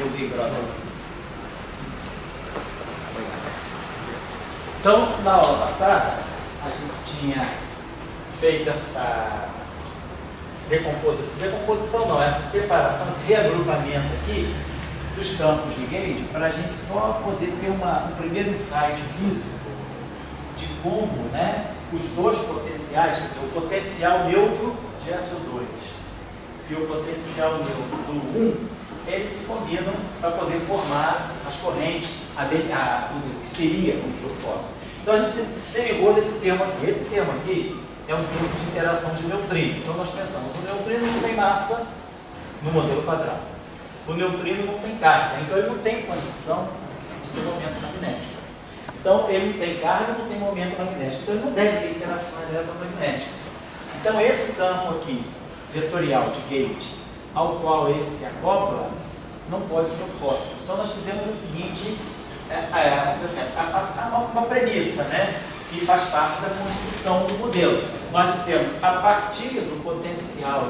eu vi, brother. Então, na aula passada, a gente tinha feito essa decomposição não, essa separação, esse reagrupamento aqui dos campos de gauge, para a gente só poder ter um primeiro insight físico de como, né, os dois potenciais, quer dizer, o potencial neutro de SO2 e o potencial neutro do 1, eles se combinam para poder formar as correntes, vamos dizer, que seria como jogo forma. Então a gente se ligou nesse termo aqui. Esse termo aqui é um termo de interação de neutrino. Então nós pensamos, o neutrino não tem massa no modelo padrão. O neutrino não tem carga, então ele não tem condição de ter momento magnético. Então ele não tem carga, não tem momento magnético. Então ele não deve ter interação eletromagnética. Então esse campo aqui, vetorial de gauge, ao qual ele se acopla, não pode ser o fóton. Então nós fizemos o seguinte, vamos dizer assim, uma premissa, né, que faz parte da construção do modelo. Nós dissemos, a partir do potencial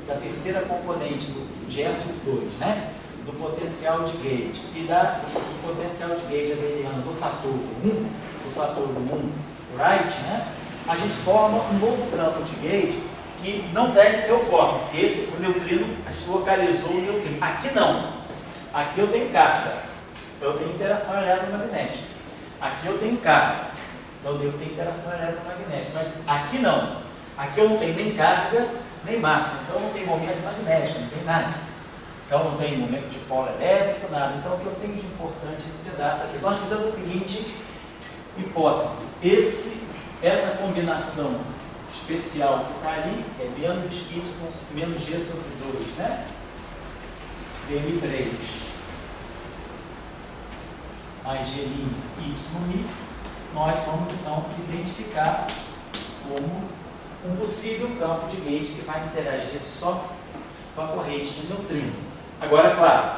da terceira componente de SO2, né, do potencial de gauge e do potencial de gauge abeliano do fator 1 right, né, a gente forma um novo campo de gauge que não deve ser o fóton, porque o neutrino, a gente localizou o neutrino. Aqui não. Aqui eu tenho carga, então eu tenho interação eletromagnética. Aqui eu tenho carga, então eu tenho interação eletromagnética. Mas aqui não. Aqui eu não tenho nem carga, nem massa. Então eu não tenho momento magnético, não tem nada. Então não tem momento de polo elétrico, nada. Então o que eu tenho de importante é esse pedaço aqui. Então nós fizemos a seguinte hipótese. Essa combinação especial que está ali é menos y menos g sobre 2, né? dm3 mais g y, nós vamos então identificar como um possível campo de gauge que vai interagir só com a corrente de neutrino. Agora, claro,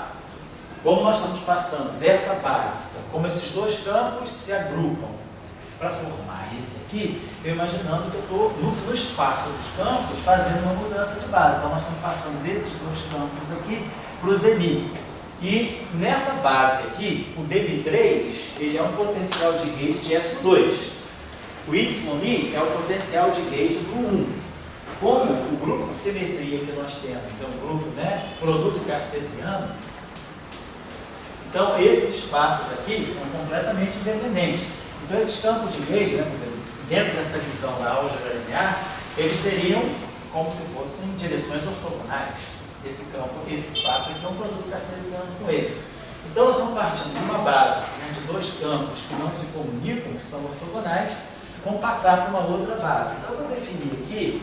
como nós estamos passando dessa básica, como esses dois campos se agrupam para formar esse aqui, eu imaginando que eu estou no espaço dos campos fazendo uma mudança de base. Então nós estamos passando desses dois campos aqui para o Zemi. E nessa base aqui, o dm3, ele é um potencial de gauge de SO2. O YI é o potencial de gauge do 1. Como o grupo de simetria que nós temos é um grupo, né, produto cartesiano, então esses espaços aqui são completamente independentes. Então esses campos de gauge, né, por exemplo, dentro dessa visão da álgebra linear, eles seriam como se fossem direções ortogonais. Esse campo, esse espaço aqui é um produto cartesiano com esse. Então nós estamos partindo de uma base, né, de dois campos que não se comunicam, que são ortogonais, vamos passar para uma outra base. Então eu vou definir aqui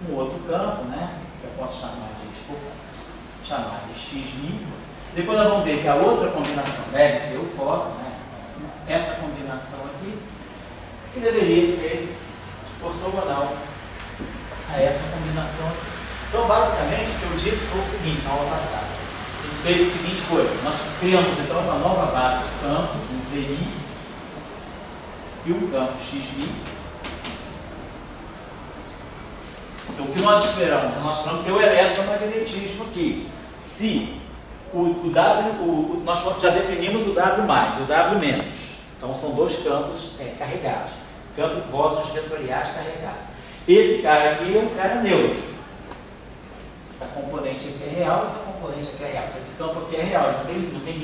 um outro campo, né, que eu posso chamar de x'. Depois nós vamos ver que a outra combinação deve ser o fóton, né, essa combinação aqui, que deveria ser ortogonal a essa combinação aqui. Então, basicamente, o que eu disse foi o seguinte, na aula passada. A gente fez a seguinte coisa, nós criamos então uma nova base de campos, um ZI e um campo XI. Então, o que nós esperamos? Nós esperamos ter o eletromagnetismo aqui. Se nós já definimos o W+, e o W-. Então, são dois campos carregados. Campo bósons vetoriais carregados. Esse cara aqui é um cara neutro. Essa componente aqui é real, essa componente aqui é real. Esse campo aqui é real, não tem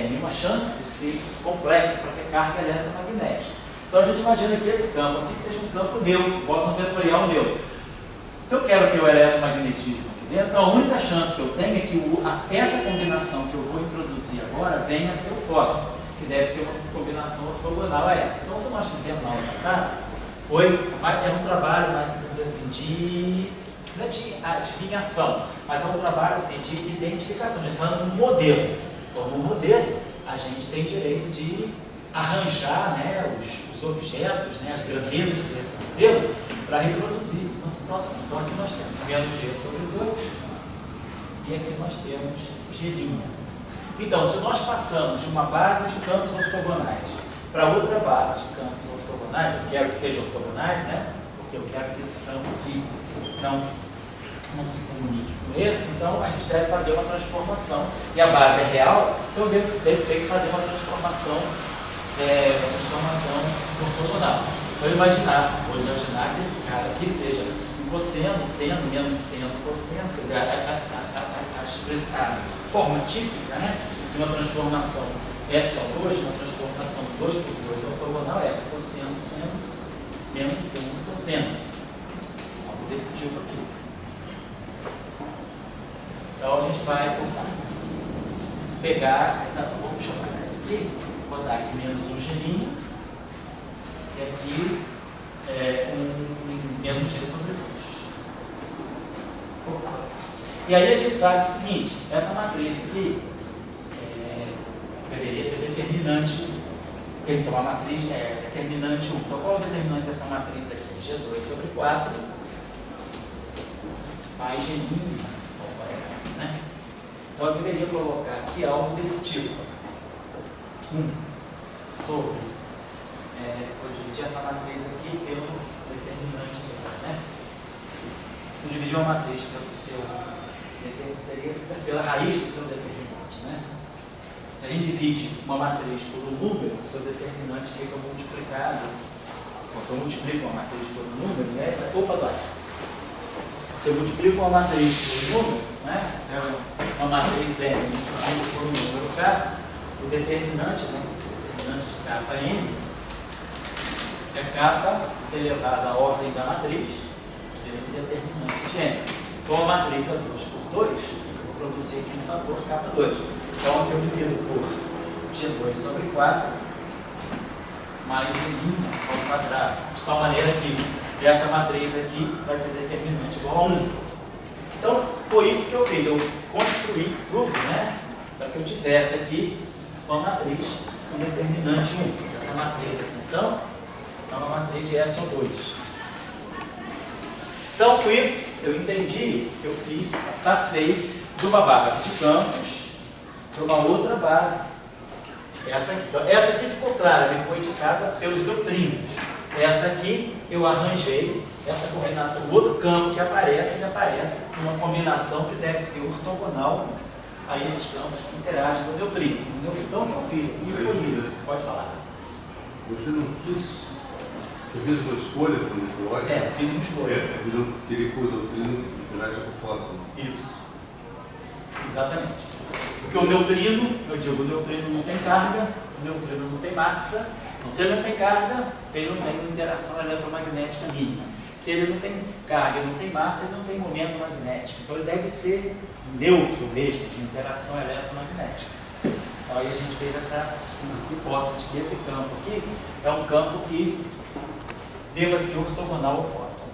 nenhuma chance de ser complexo para ter carga eletromagnética. Então a gente imagina que esse campo aqui seja um campo neutro, bóson vetorial neutro. Se eu quero ter o eletromagnetismo aqui dentro, a única chance que eu tenho é que essa combinação que eu vou introduzir agora venha a ser o fóton, que deve ser uma combinação ortogonal a essa. Então o que nós fizemos na aula passada era um trabalho, vamos dizer assim, não é de adivinhação, mas é um trabalho assim, de identificação, de um modelo. Então, no modelo, a gente tem direito de arranjar, né, os objetos, né, as grandezas desse modelo para reproduzir uma situação. Então, aqui nós temos menos G sobre 2 e aqui nós temos G'. Então, se nós passamos de uma base de campos ortogonais para outra base de campos ortogonais, eu quero que sejam ortogonais, né, porque eu quero que esse campo aqui não não se comunique com esse, então a gente deve fazer uma transformação. E a base é real, então eu devo ter que fazer uma transformação ortogonal. Vou imaginar que esse cara aqui seja um cosseno, seno, menos seno, cosseno, quer dizer, a forma típica, né, de uma transformação SO2, uma transformação 2 por 2 ortogonal é essa, cosseno, seno, menos seno, cosseno. Algo desse tipo aqui. Então a gente vai pegar essa, vamos chamar isso aqui, botar aqui menos um gelinho, e aqui um menos g sobre 2. E aí a gente sabe o seguinte, essa matriz aqui deveria ter determinante, quer dizer, uma matriz determinante 1. Então qual é o determinante dessa matriz aqui? G2 sobre 4 mais G', né? Então eu deveria colocar aqui algo desse tipo. 1 sobre, vou dividir essa matriz aqui pelo determinante dela, né? Se eu dividir uma matriz pelo seu, seria pela raiz do seu determinante, né? Se a gente divide uma matriz por um número, o seu determinante fica multiplicado. Bom, se eu multiplico uma matriz por um número, né? Essa é a culpa do ar. Se eu multiplico uma matriz por um número, né? Uma matriz multiplico por um número K, o determinante, né? Esse determinante de capa N é capa elevado à ordem da matriz, esse determinante de N. Então a matriz é 2 por 2, eu vou produzir aqui um fator capa 2. Então aqui eu divido por G2 sobre 4 mais G' ao quadrado. De tal maneira que essa matriz aqui vai ter determinante igual a 1. Então foi isso que eu fiz. Eu construí tudo, né? Para que eu tivesse aqui uma matriz com determinante 1. Essa matriz aqui, então, é uma matriz de SO2. Então, com isso, eu entendi que eu passei de uma base de campos para uma outra base. Essa aqui. Então, essa aqui ficou clara, me foi indicada pelos neutrinos. Essa aqui eu arranjei, essa combinação, o outro campo que aparece, ele aparece uma combinação que deve ser ortogonal a esses campos que interagem com o neutrino. Então, o que eu fiz aqui foi isso. Pode falar. Você não quis. Você fez uma escolha para o nucleóide? Fiz uma escolha. Queria que o neutrino interaja com o fóton. Isso. Exatamente. Porque o neutrino, eu digo, o neutrino não tem carga, o neutrino não tem massa. Então, se ele não tem carga, ele não tem uma interação eletromagnética mínima. Se ele não tem carga, ele não tem massa, ele não tem momento magnético. Então, ele deve ser neutro mesmo, de interação eletromagnética. Então, aí a gente fez essa hipótese de que esse campo aqui é um campo que deva ser ortogonal ao fóton.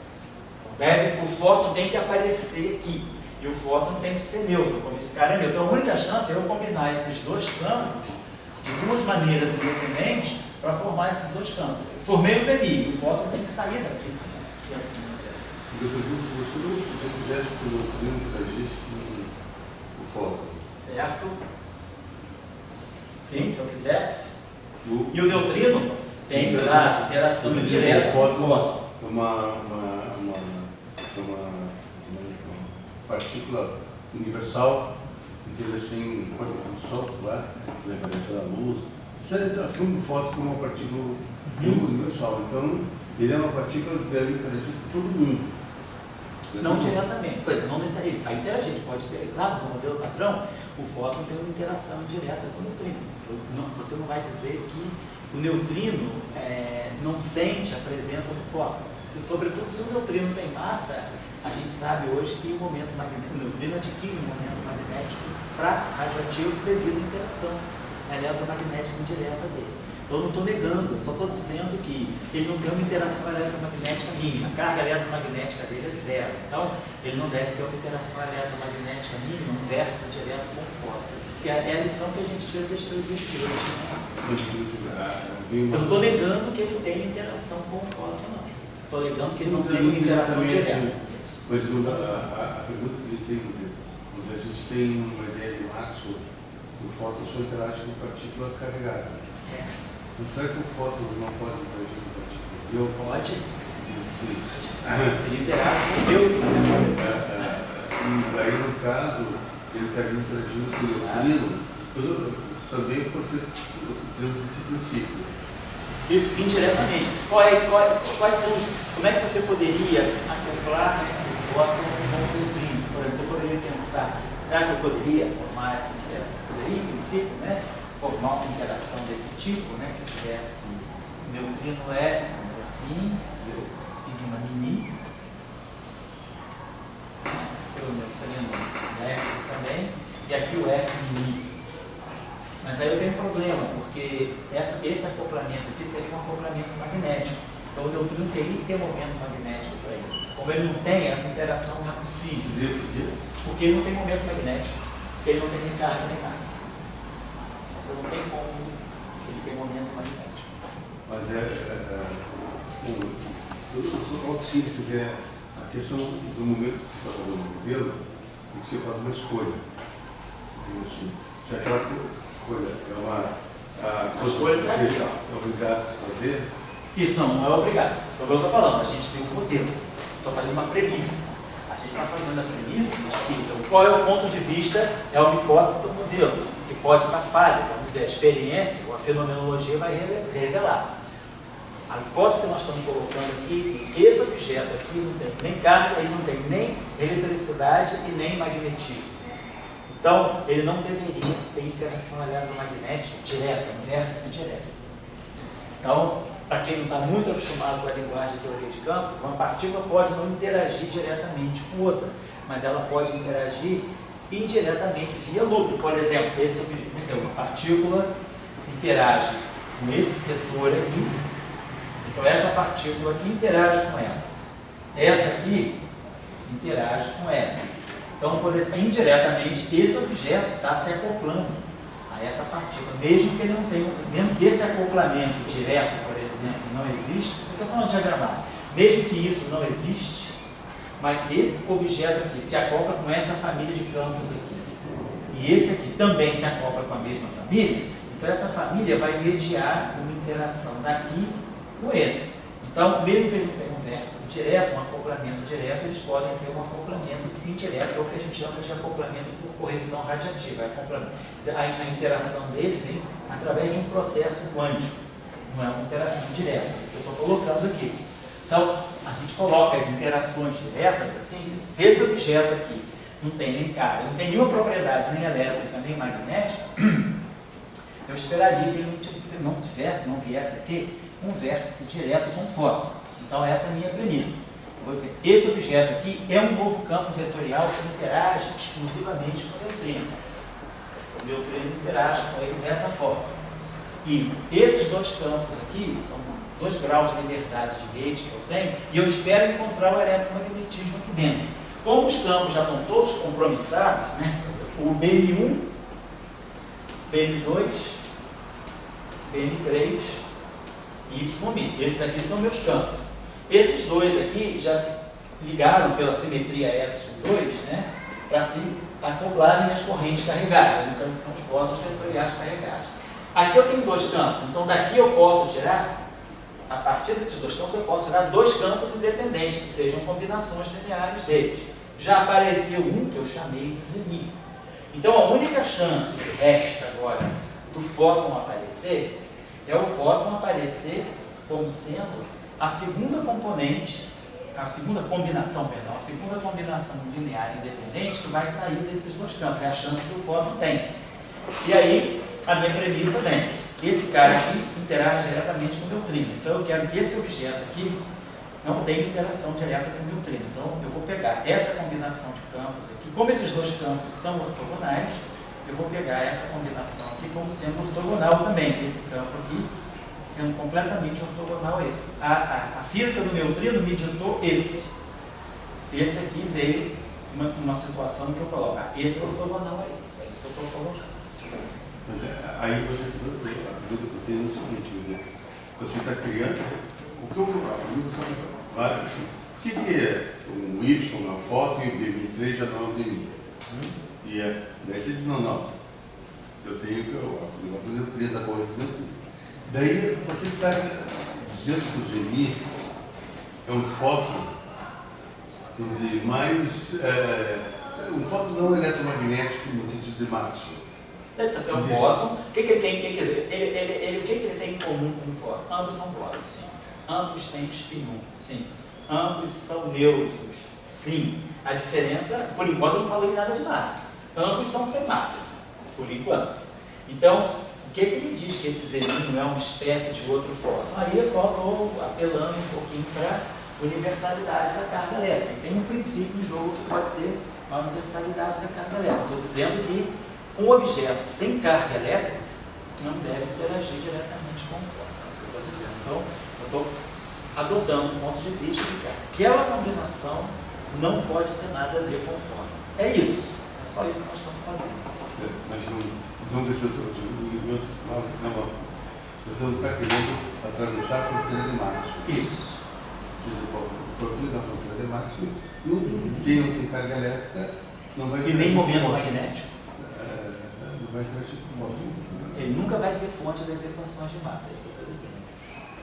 O fóton tem que aparecer aqui. E o fóton tem que ser neutro, como esse cara é neutro. Então, a única chance é eu combinar esses dois campos de duas maneiras independentes para formar esses dois campos. Eu formei o ZMI, o fóton tem que sair daqui também. Eu pergunto se você não quisesse que o neutrino interagisse com o fóton. Certo? Sim, se eu quisesse. E o neutrino tem a interação direta com o fóton. Uma partícula universal, que teve assim, um sol lá, né, para a luz. Você assume o fóton como uma partícula universal. Então, ele é uma partícula que deve interagir com todo mundo. Não diretamente, não necessariamente, vai interagir, pode ter, claro, no modelo padrão, o fóton tem uma interação direta com o neutrino. Você não vai dizer que o neutrino não sente a presença do fóton. Sobretudo se o neutrino tem massa, a gente sabe hoje que o neutrino adquire um momento magnético fraco, radioativo, devido à interação eletromagnética indireta dele. Então, eu não estou negando, só estou dizendo que ele não tem uma interação eletromagnética mínima. A carga eletromagnética dele é zero. Então, ele não deve ter uma interação eletromagnética mínima, um vértice direto com o fóton. Que é a lição que a gente tira das teorias de hoje. Eu não estou negando que ele tem interação com o fóton, não. Estou negando que ele não tem uma interação direta. Mas a pergunta que ele tem, quando a gente tem uma ideia de Maxwell, que o fóton só interage com partícula carregada. Não será que o fóton não pode interagir com partícula? Pode. Sim. Ele interage com o E daí, no caso, ele está interagindo com o neutrino, também por ter esse princípio. Isso, indiretamente. Quais são como é que você poderia acoplar o fóton com o neutrino? Por exemplo, você poderia pensar, será que eu poderia formar essa interação? Poderia, em princípio, né, formar uma interação desse tipo, né, que tivesse neutrino F, vamos dizer assim, o sigma mini, o neutrino F também, e aqui o F mini. Mas aí eu tenho um problema, porque esse acoplamento aqui seria um acoplamento magnético. Então o neutrino teria que ter momento magnético para isso. Como ele não tem, essa interação não é possível. Porque ele não tem momento magnético, porque ele não tem recarga nem massa. Você não tem como ele ter momento magnético. Mas o que significa a questão do momento que você está fazendo o modelo e que você faz uma escolha. Então, assim, se aquela coisa é uma escolha está aqui, ó. É obrigado a fazer? Isso não é obrigado. É o que eu estou falando, a gente tem um modelo. Estou fazendo uma premissa. A gente está fazendo as premissas de que, então, qual é o ponto de vista, é uma hipótese do modelo, que pode estar falha, vamos dizer, a experiência ou a fenomenologia vai revelar. A hipótese que nós estamos colocando aqui, que esse objeto aqui não tem nem carga, ele não tem nem eletricidade e nem magnetismo. Então, ele não deveria ter interação eletromagnética direta, um vértice direto. Então, para quem não está muito acostumado com a linguagem de teoria de campos, uma partícula pode não interagir diretamente com outra, mas ela pode interagir indiretamente via loop. Por exemplo, uma partícula interage com esse setor aqui, então essa partícula aqui interage com essa. Essa aqui interage com essa. Então, por exemplo, indiretamente, esse objeto está se acoplando a essa partícula, mesmo que ele não tenha, mesmo que esse acoplamento direto, por exemplo, não existe, estou só diagramar, mesmo que isso não existe, mas se esse objeto aqui se acopla com essa família de campos aqui, e esse aqui também se acopla com a mesma família, então essa família vai mediar uma interação daqui com esse. Então, mesmo que ele não tenha um vértice direto, um acoplamento direto, eles podem ter um acoplamento indireto, é o que a gente chama de acoplamento por correção radiativa. A interação dele vem através de um processo quântico, não é uma interação direta, isso que eu estou colocando aqui. Então, a gente coloca as interações diretas assim, se esse objeto aqui não tem nem carga, não tem nenhuma propriedade nem elétrica, nem magnética, eu esperaria que ele não viesse a ter um vértice direto com o fóton. Então essa é a minha premissa. Eu vou dizer, esse objeto aqui é um novo campo vetorial que interage exclusivamente com o neutrino. O neutrino interage com eles dessa forma. E esses dois campos aqui são 2 graus de liberdade de gate que eu tenho, e eu espero encontrar o eletromagnetismo aqui dentro. Como os campos já estão todos compromissados, né, o BM1, BM2, BM3, YB. Esses aqui são meus campos. Esses dois aqui já se ligaram pela simetria S2, né, para se acoplarem as correntes carregadas. Então, eles são os bósons vetoriais carregados. Aqui eu tenho 2 campos. Então, daqui eu posso tirar, a partir desses 2 campos, eu posso tirar 2 campos independentes, que sejam combinações lineares deles. Já apareceu um que eu chamei de zenith. Então, a única chance que resta agora do fóton aparecer é o fóton aparecer como sendo a segunda componente, a segunda combinação linear independente que vai sair desses 2 campos. É a chance que o fóton tem. E aí, a minha premissa vem. Esse cara aqui interage diretamente com o neutrino. Então, eu quero que esse objeto aqui não tenha interação direta com o neutrino. Então, eu vou pegar essa combinação de campos aqui. Como esses 2 campos são ortogonais, eu vou pegar essa combinação aqui como sendo ortogonal também. Esse campo aqui sendo completamente ortogonal a esse. A física do neutrino me ditou esse. Esse aqui veio uma situação que eu coloco. Esse é ortogonal a esse. É isso que eu estou colocando. Mas aí você, a pergunta que eu tenho é o seguinte, você está criando, o que eu faço? O que é um Y na foto e o BM3 já não é em E daí você diz, não, eu tenho que o neutrino da corrente do neutrino. Daí você está dizendo que o Geni é um fóton de mais Um fóton não eletromagnético no sentido de Maxwell. É um bóson. O que ele tem? Quer dizer, o que ele tem em comum com o fóton? Ambos são bósons, sim. Ambos têm spin 1, sim. Ambos são neutros, sim. A diferença, por enquanto, eu não falei nada de massa. Ambos são sem massa, por enquanto. Então, o que ele diz que esse zeninho é uma espécie de outro fóton? Aí eu só estou apelando um pouquinho para a universalidade da carga elétrica. Tem um princípio no jogo que pode ser a universalidade da carga elétrica. Estou dizendo que um objeto sem carga elétrica não deve interagir diretamente com o fóton. É isso que eu estou dizendo. Então, eu estou adotando um ponto de vista de que aquela combinação não pode ter nada a ver com o fóton. É isso. É só isso que nós estamos fazendo. Mas não deixa você não está querendo atravessar a fronteira de Maxwell. Isso. A fronteira da fronteira de Maxwell, quem não tem carga elétrica não vai ter. E nem momento magnético. Não vai ter tipo de fóton. Ele nunca vai ser fonte das equações de Maxwell. É isso que eu estou dizendo.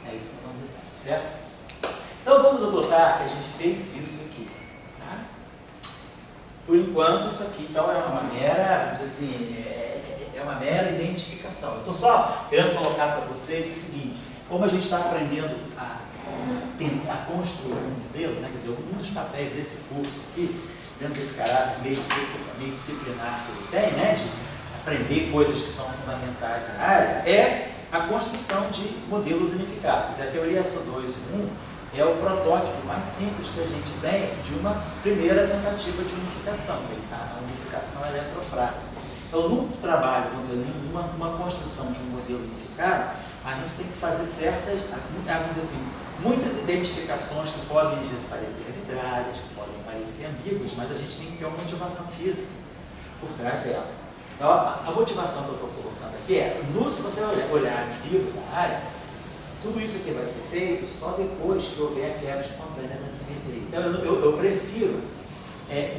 É isso que eu estou dizendo. Certo? Então vamos adotar que a gente fez isso aqui. Tá? Por enquanto, isso aqui então, é uma mera, assim, é uma mera identificação. Eu estou só querendo colocar para vocês o seguinte: como a gente está aprendendo a pensar, construir um modelo, né? Quer dizer, um dos papéis desse curso aqui, dentro desse caráter meio disciplinar que ele tem, né? De aprender coisas que são fundamentais na área, é a construção de modelos unificados. Quer dizer, a teoria SO2 é o protótipo mais simples que a gente tem de uma primeira tentativa de unificação, a unificação eletrofrágil. Então, no trabalho, vamos dizer, numa construção de um modelo unificado, a gente tem que fazer certas, vamos dizer assim, muitas identificações que podem às vezes parecer arbitrárias, que podem parecer ambíguas, mas a gente tem que ter uma motivação física por trás dela. Então, a motivação que eu estou colocando aqui é essa. Se você olhar os livros da área, tudo isso aqui vai ser feito só depois que houver a quebra espontânea da simetria. Então, eu prefiro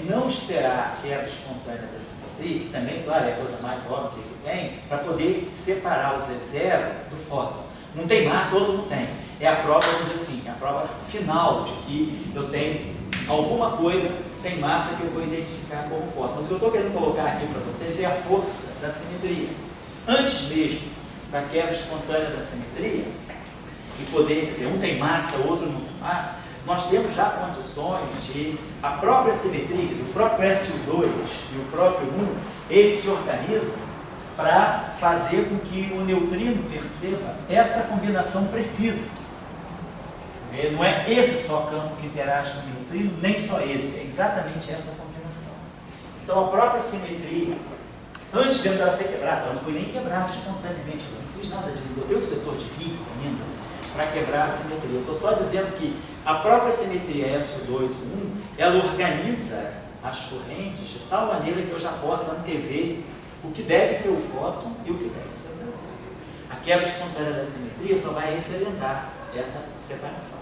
não esperar a quebra espontânea da simetria, que também, claro, é a coisa mais óbvia que tem, para poder separar o Z0 do fóton. Um tem massa, outro não tem. É a prova, vamos dizer assim, a prova final de que eu tenho alguma coisa sem massa que eu vou identificar como fóton. Mas o que eu estou querendo colocar aqui para vocês é a força da simetria. Antes mesmo da quebra espontânea da simetria, e poder dizer um tem massa, outro não tem massa, nós temos já condições de a própria simetria, o próprio SU2 e o próprio 1, eles se organizam para fazer com que o neutrino perceba essa combinação precisa. Não é esse só campo que interage com o neutrino, nem só esse, é exatamente essa combinação. Então a própria simetria, antes de ela ser quebrada, ela não foi nem quebrada espontaneamente, eu não fiz nada de eu tenho o setor de Higgs ainda para quebrar a simetria. Eu estou só dizendo que a própria simetria SO2, 1, ela organiza as correntes de tal maneira que eu já possa antever o que deve ser o fóton e o que deve ser o Z0. A quebra espontânea da simetria só vai referendar essa separação.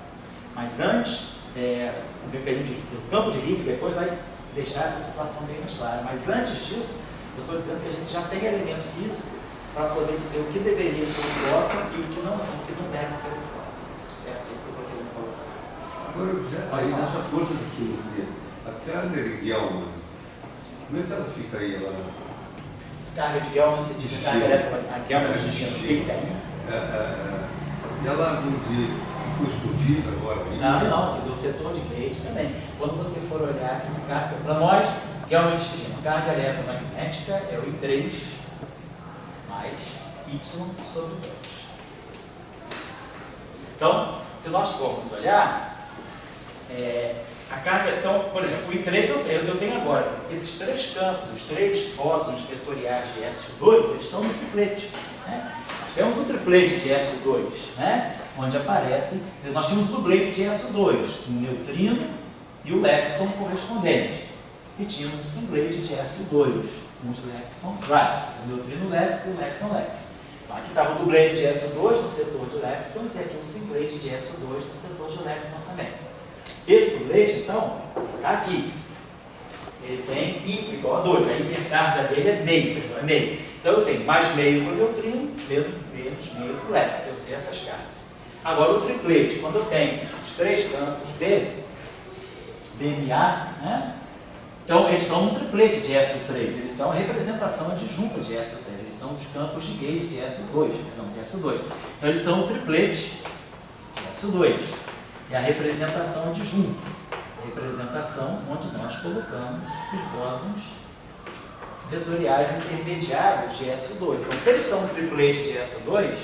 Mas antes, o mecanismo o campo de Higgs depois vai deixar essa situação bem mais clara. Mas antes disso, eu estou dizendo que a gente já tem elemento físico para poder dizer o que deveria ser o fóton e o que não deve ser o fóton. Certo? É isso que eu estou querendo colocar. Agora, aí nessa força da simetria, a carga de Gell-Mann, como é que ela fica aí? Carga de Gell-Mann se diz carga elétrica, a Gell-Mann se diz ela, vamos dizer, ficou explodida agora. Não, quer dizer, o setor de gate também. Quando você for olhar aqui na carga, para nós, Gell-Mann se diz carga eletromagnética é o I3 mais Y sobre 2. Então, se nós formos olhar, a carga, então, por exemplo, o I3 eu tenho agora, esses três campos, os três bósons vetoriais de SU2, eles estão no triplete. Né? Nós temos um triplete de SU2, né? Onde aparece, nós temos um duplete de SU2, o neutrino e o lepton correspondente. E tínhamos o singlete de SU2, com os lepton right, o neutrino lepton e o lepton lepton. Então, aqui estava o duplete de SU2 no setor de leptons e aqui o singlete de SU2 no setor de lepton também. Esse duplete, então, está aqui. Ele tem I igual a 2, a hipercarga dele é meio. Então eu tenho mais meio para o neutrino, menos meio para o lepton. Eu sei essas cargas. Agora o triplete, quando eu tenho os três campos B, BMA, né? Então, eles estão no triplete de SO3, eles são a representação adjunta de SO3, eles são os campos de gauge de SO2, não, de SO2. Então, eles são o triplete de SO2, é a representação adjunta, a representação onde nós colocamos os bósons vetoriais intermediários de SO2. Então, se eles são um triplete de SO2,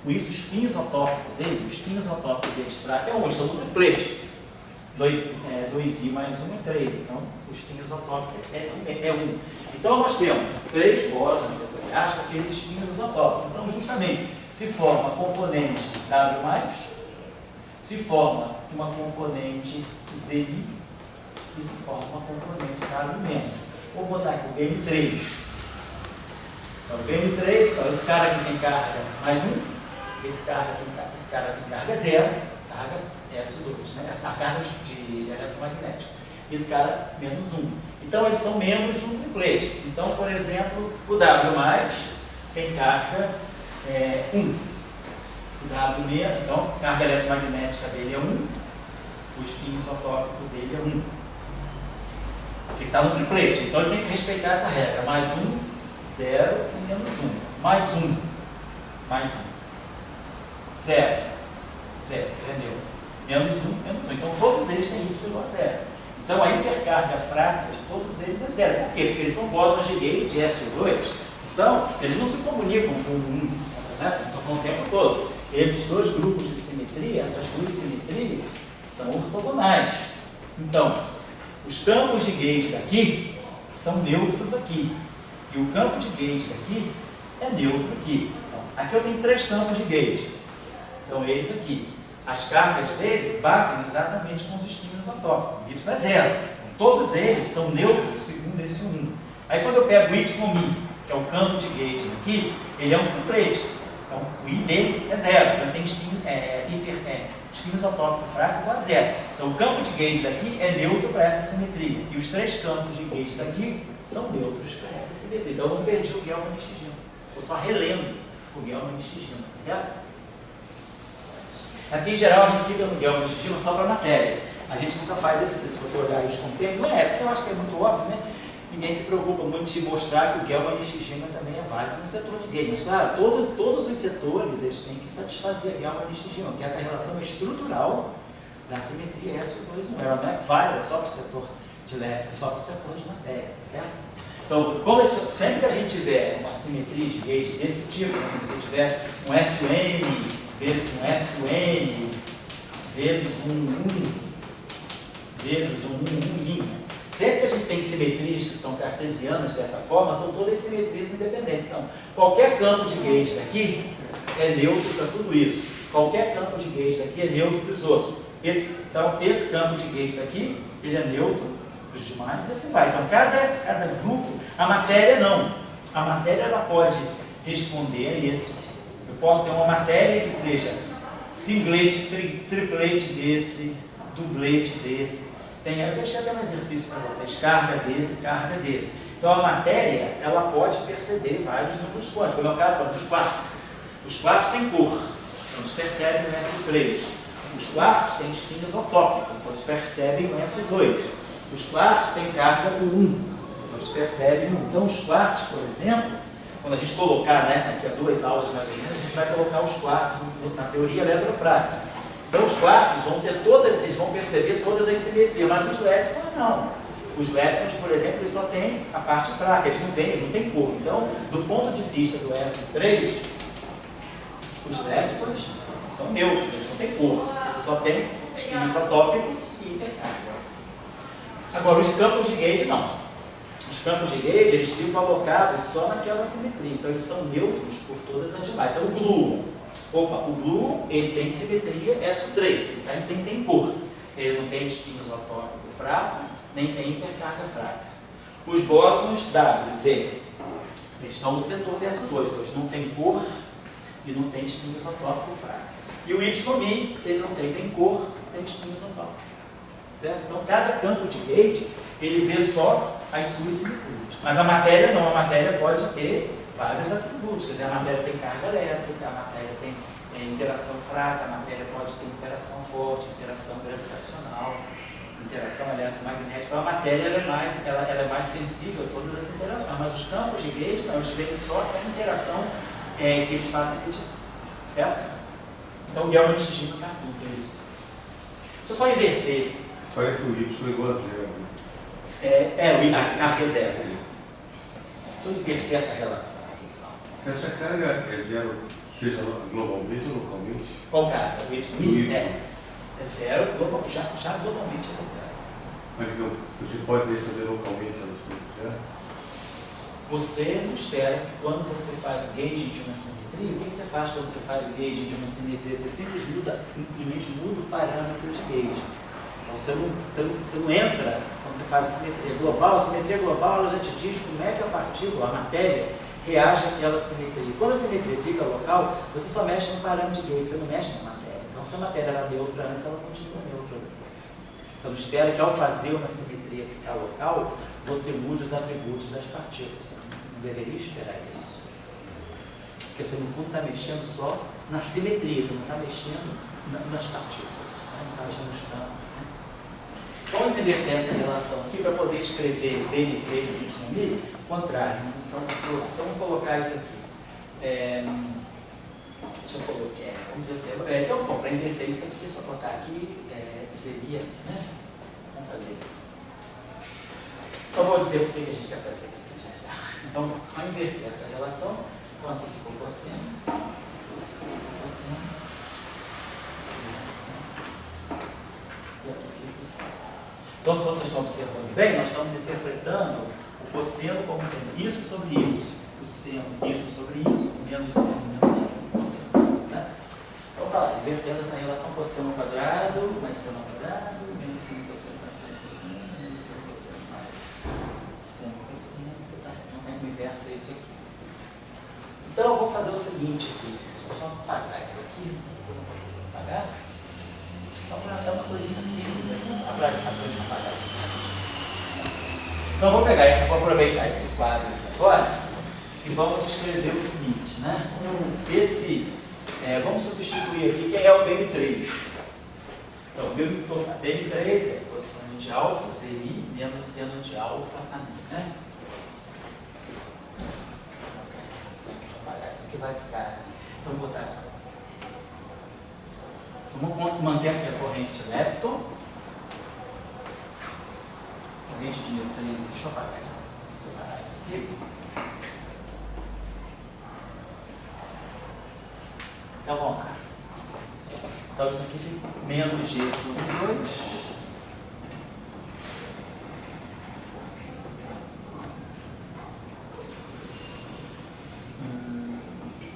o espinho isotópico deles, o espinho isotópico deles fraco é 1, eles são no triplete. 2i mais 1 é 3, então o espinho isotópico é 1. Então nós temos 3 bósons vetoriais com aqueles espinhos isotópicos. Então justamente se forma a componente W+, se forma uma componente Zi e se forma uma componente W-. Vou botar aqui o BM3. Então o BM3, então, esse cara aqui tem carga mais 1. Esse cara tem carga 0, carga SO2, né? Essa carga de eletromagnético. Esse cara, menos 1. Então, eles são membros de um triplete. Então, por exemplo, o W+, tem carga 1. O W-, então, carga eletromagnética dele é 1. O espinho isotópico dele é 1. Porque está no triplete. Então, ele tem que respeitar essa regra. Mais 1, 0 e menos 1. Mais 1. Mais 1. 0, 0, entendeu? Menos 1, menos 1. Então, todos eles têm Y igual a 0. Então, a hipercarga fraca de todos eles é 0. Por quê? Porque eles são bósons de gauge de SO2. Então, eles não se comunicam com 1, né? Estou falando o tempo todo. Esses dois grupos de simetria, essas duas simetrias, são ortogonais. Então, os campos de gauge daqui são neutros aqui. E o campo de gauge daqui é neutro aqui. Então, aqui eu tenho 3 campos de gauge. Então, eles aqui, as cargas dele batem exatamente com os espinhos isotópicos. O Y é 0. Todos eles são neutros segundo esse 1. Aí, quando eu pego o YI, que é o campo de gauge aqui, ele é um simplete. Então, o I dele é 0. Então, ele tem espinho isotópico fraco igual a 0. Então, o campo de gauge daqui é neutro para essa simetria. E os 3 campos de gauge daqui são neutros para essa simetria. Então, eu não perdi o Gell-Mann-Stiegema. Estou só relendo o Gell-Mann-Stiegema, certo? Aqui, em geral, a gente fica no Gell-Mann-Stiegema só para a matéria. A gente nunca faz esse, se você olhar os compêndios, não é, porque eu acho que é muito óbvio, né? Ninguém se preocupa muito de mostrar que o Gell-Mann-Stiegema também é válido no setor de gauge. Mas, claro, todos os setores eles têm que satisfazer a Gell-Mann-Stiegema, porque essa relação é estrutural da simetria SO2 1. Ela não é válida só para o setor de elétrica, é só para o setor de matéria, certo? Então, sempre que a gente tiver uma simetria de gauge desse tipo, se você tiver um SN vezes um SN, vezes vezes um, sempre que a gente tem simetrias que são cartesianas dessa forma, são todas simetrias independentes. Então, qualquer campo de gauge daqui é neutro para tudo isso. Qualquer campo de gauge daqui é neutro para os outros. Então, esse campo de gauge daqui, ele é neutro para os demais e assim vai. Então, cada grupo, a matéria não. A matéria ela pode responder a esse. Eu posso ter uma matéria que seja singlete, triplete desse, dublete desse. Eu deixei até um exercício para vocês, carga desse, carga desse. Então a matéria, ela pode perceber vários números quânticos. Como é o caso dos quarks. Os quarks têm cor, então eles percebem o SO3. Os quarks têm espinho isotópico, então eles percebem o SO2. Os quarks têm carga do 1, então eles percebem 1. Então os quarks, por exemplo, quando a gente colocar, né, daqui a 2 aulas mais ou menos, a gente vai colocar os quarks na teoria eletrofrágil. Então os quarks vão ter eles vão perceber todas as simetrias, mas os létrons não. Os létrons, por exemplo, eles só têm a parte fraca, eles não têm cor. Então, do ponto de vista do SO3, os létrons são neutros, eles não têm cor, eles só têm espinho isotópico e hipercarga. Agora, os campos de gauge não. Os campos de gauge, eles ficam alocados só naquela simetria, então eles são neutros por todas as demais. Então o gluon, o gluon, ele tem simetria SO3, ele tem cor, ele não tem espinho isotópico fraco, nem tem hipercarga fraca. Os bósons W, Z, eles estão no setor de SO2, então eles não têm cor e não tem espinho isotópico fraco. E o YI, ele não tem cor, tem espinho isotópico. Certo? Então cada campo de gauge, ele vê só as suas simetrias. Mas a matéria não, a matéria pode ter vários atributos. Quer dizer, a matéria tem carga elétrica, a matéria tem interação fraca, a matéria pode ter interação forte, interação gravitacional. interação eletromagnética. A matéria ela é mais sensível a todas as interações, mas os campos de Gauge não, eles veem só a interação que eles fazem a medição, certo? Então o Gell atingiu o capim, é isso. Deixa eu só inverter. Só é que o Y é igual a zero. A carga é zero. Deixa eu inverter essa relação, pessoal. Essa carga é zero, seja globalmente ou localmente? Qual carga? O Y. É zero, já globalmente é zero. Mas então, você pode saber localmente elas coisas, certo? Você não espera que quando você faz o gauge de uma simetria, o que você faz quando você faz o gauge de uma simetria? Você simplesmente muda o parâmetro de gauge. Então você não entra quando você faz a simetria global. A simetria global ela já te diz como é que a partícula, a matéria, reage àquela simetria. Quando a simetria fica local, você só mexe no parâmetro de gauge, você não mexe na matéria. Então se a matéria era neutra antes, ela continua neutra depois. Você não espera que ao fazer uma simetria ficar local, você mude os atributos das partículas. Você não deveria esperar isso. Porque você no fundo está mexendo só na simetria, você não está mexendo nas partículas, né? Não está mexendo nos campos. Né? Vamos inverter essa relação aqui para poder escrever N3 e Y contrário, em função do plural. Então vamos colocar isso aqui. Deixa eu colocar, vamos dizer assim, então bom, para inverter isso aqui, é só colocar aqui, seria, né? Vamos fazer isso. Então vou dizer por que a gente quer fazer isso. Então, ao inverter essa relação, então aqui ficou cosseno, e aqui fica cosseno. Então, se vocês estão observando bem, nós estamos interpretando o cosseno como sendo isso sobre isso, o seno isso sobre isso, menos seno, cosseno, né? Então, tá lá, invertendo essa relação cosseno ao quadrado, mais seno ao quadrado, menos seno cosseno mais seno cosseno, menos seno cosseno mais seno cosseno, você está sendo um inverso é isso aqui. Então, eu vou fazer o seguinte aqui, deixa eu apagar isso aqui, apagar. Vamos dar uma coisinha simples aqui, apagar isso aqui. Então, vou pegar, vou aproveitar esse quadro aqui agora e vamos escrever o seguinte, né? Vamos substituir aqui quem é o BM3. Então, o BM3 é cosseno de alfa, CI, menos seno de alfa, né? Deixa eu apagar isso aqui, vai ficar. Então, vou botar isso aqui. Vamos manter aqui a corrente de lepton. Corrente de neutrinos. Deixa eu apagar isso. Vou separar isso aqui. Então vamos lá. Então isso aqui fica menos G sobre 2.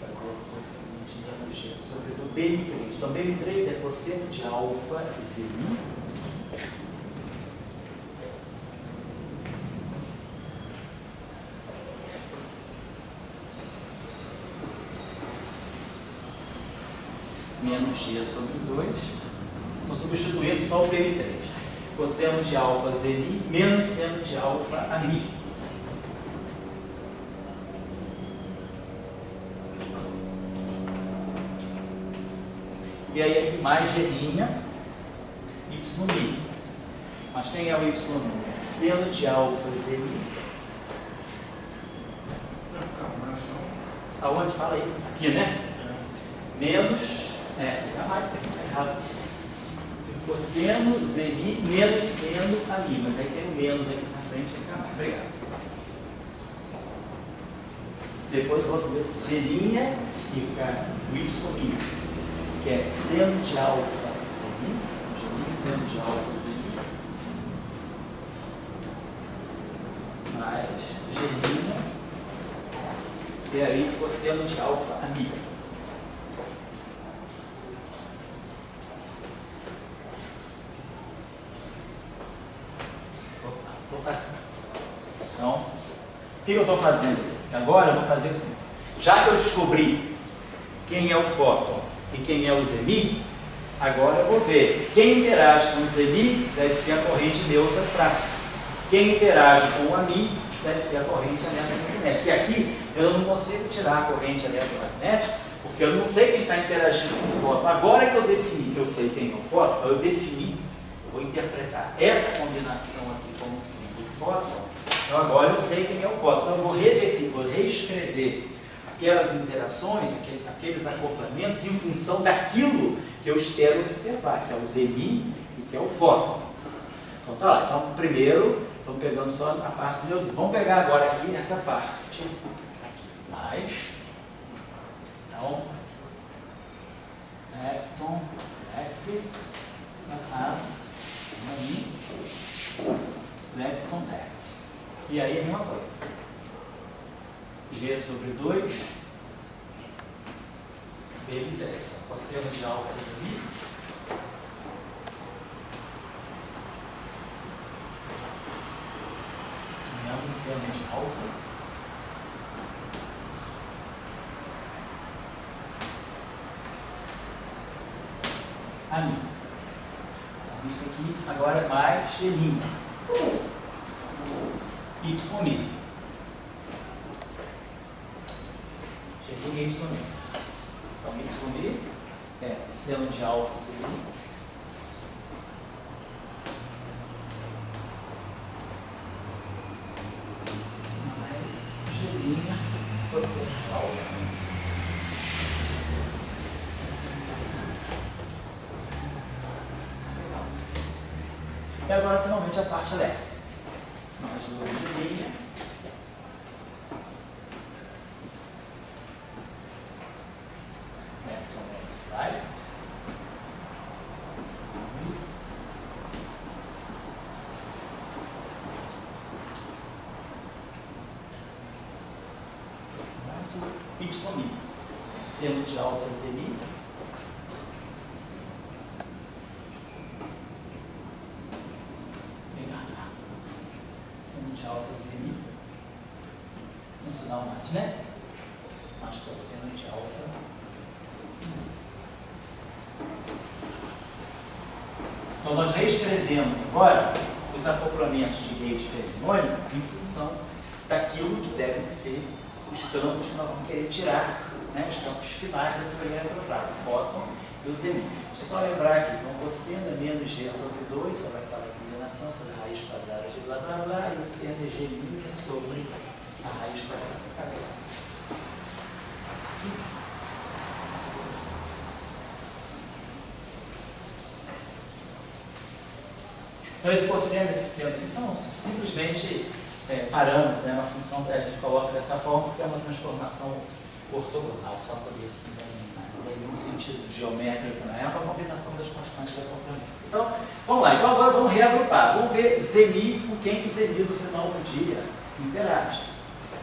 Fazer aqui o seguinte, menos G sobre 2. BM3. Então BM3 é cosseno de alfa ZI. Menos G sobre 2. Estou substituindo só o BM3. Cosseno de alfa ZI menos seno de alfa AMI. E aí aqui mais G', Y'. Mas quem é o Y'? Seno de alfa ZI. Aonde? Fala aí. Aqui, né? Menos. Fica mais, isso aqui está errado. Cosseno, ZI, menos seno ali. Mas aí tem o menos aqui na frente, fica mais. Obrigado. Depois outro desse G' fica o Y', que é seno de alfa ZI. G', seno de alfa ZI. Mais G'. E aí cosseno de alfa amiga. Então, o que eu estou fazendo? Agora eu vou fazer o seguinte: já que eu descobri quem é o fóton e quem é o ZeMi, agora eu vou ver quem interage com o ZeMi deve ser a corrente neutra fraca. Quem interage com o AMI deve ser a corrente eletromagnética. E aqui eu não consigo tirar a corrente eletromagnética porque eu não sei quem está interagindo com o fóton. Agora que eu defini que eu sei quem é o fóton, eu defini vou interpretar essa combinação aqui como sendo o fóton, então agora eu sei quem é o fóton. Então eu vou redefinir, vou reescrever aquelas interações, aqueles acoplamentos em função daquilo que eu espero observar, que é o Zemi e que é o fóton. Então tá lá. Então primeiro, estamos pegando só a parte do neutrino. Vamos pegar agora aqui essa parte. Aqui, mais. Então, lepton, left, lepton, left. E aí a mesma coisa. G sobre 2, B de 10. Cosseno de alfa ali. Menos seno de alfa. A mim. Isso aqui agora é mais G'. Y'. G' e Y'. Então, Y' é seno de alfa seria mais G' cosseno de alfa. E agora, finalmente, a parte elétrica. Mais 2G'. Y', seno de alfa Zemi, seno de alfa Zemi, um sinal mais, né? Mais cosseno de alfa. Então nós reescrevemos agora os acoplamentos de redes fermiônicos em função daquilo que devem ser os campos que nós vamos querer tirar, né, os campos finais da teoria eletrofrágil, o fóton e o Zemi. Deixa eu só lembrar aqui, então cosseno é menos G sobre 2, sobre aquela combinação, sobre a raiz quadrada de blá blá blá, e o seno é G' sobre a raiz quadrada de quadrada. Então esse cosseno e esse seno aqui são simplesmente parâmetros, né, uma função que a gente coloca dessa forma, porque é uma transformação ortogonal, só por isso, não tem nenhum sentido geométrico, né? É uma combinação das constantes do acoplamento. Então, vamos lá. Então agora vamos reagrupar. Vamos ver Zemi com quem que Zemi no final do dia interage.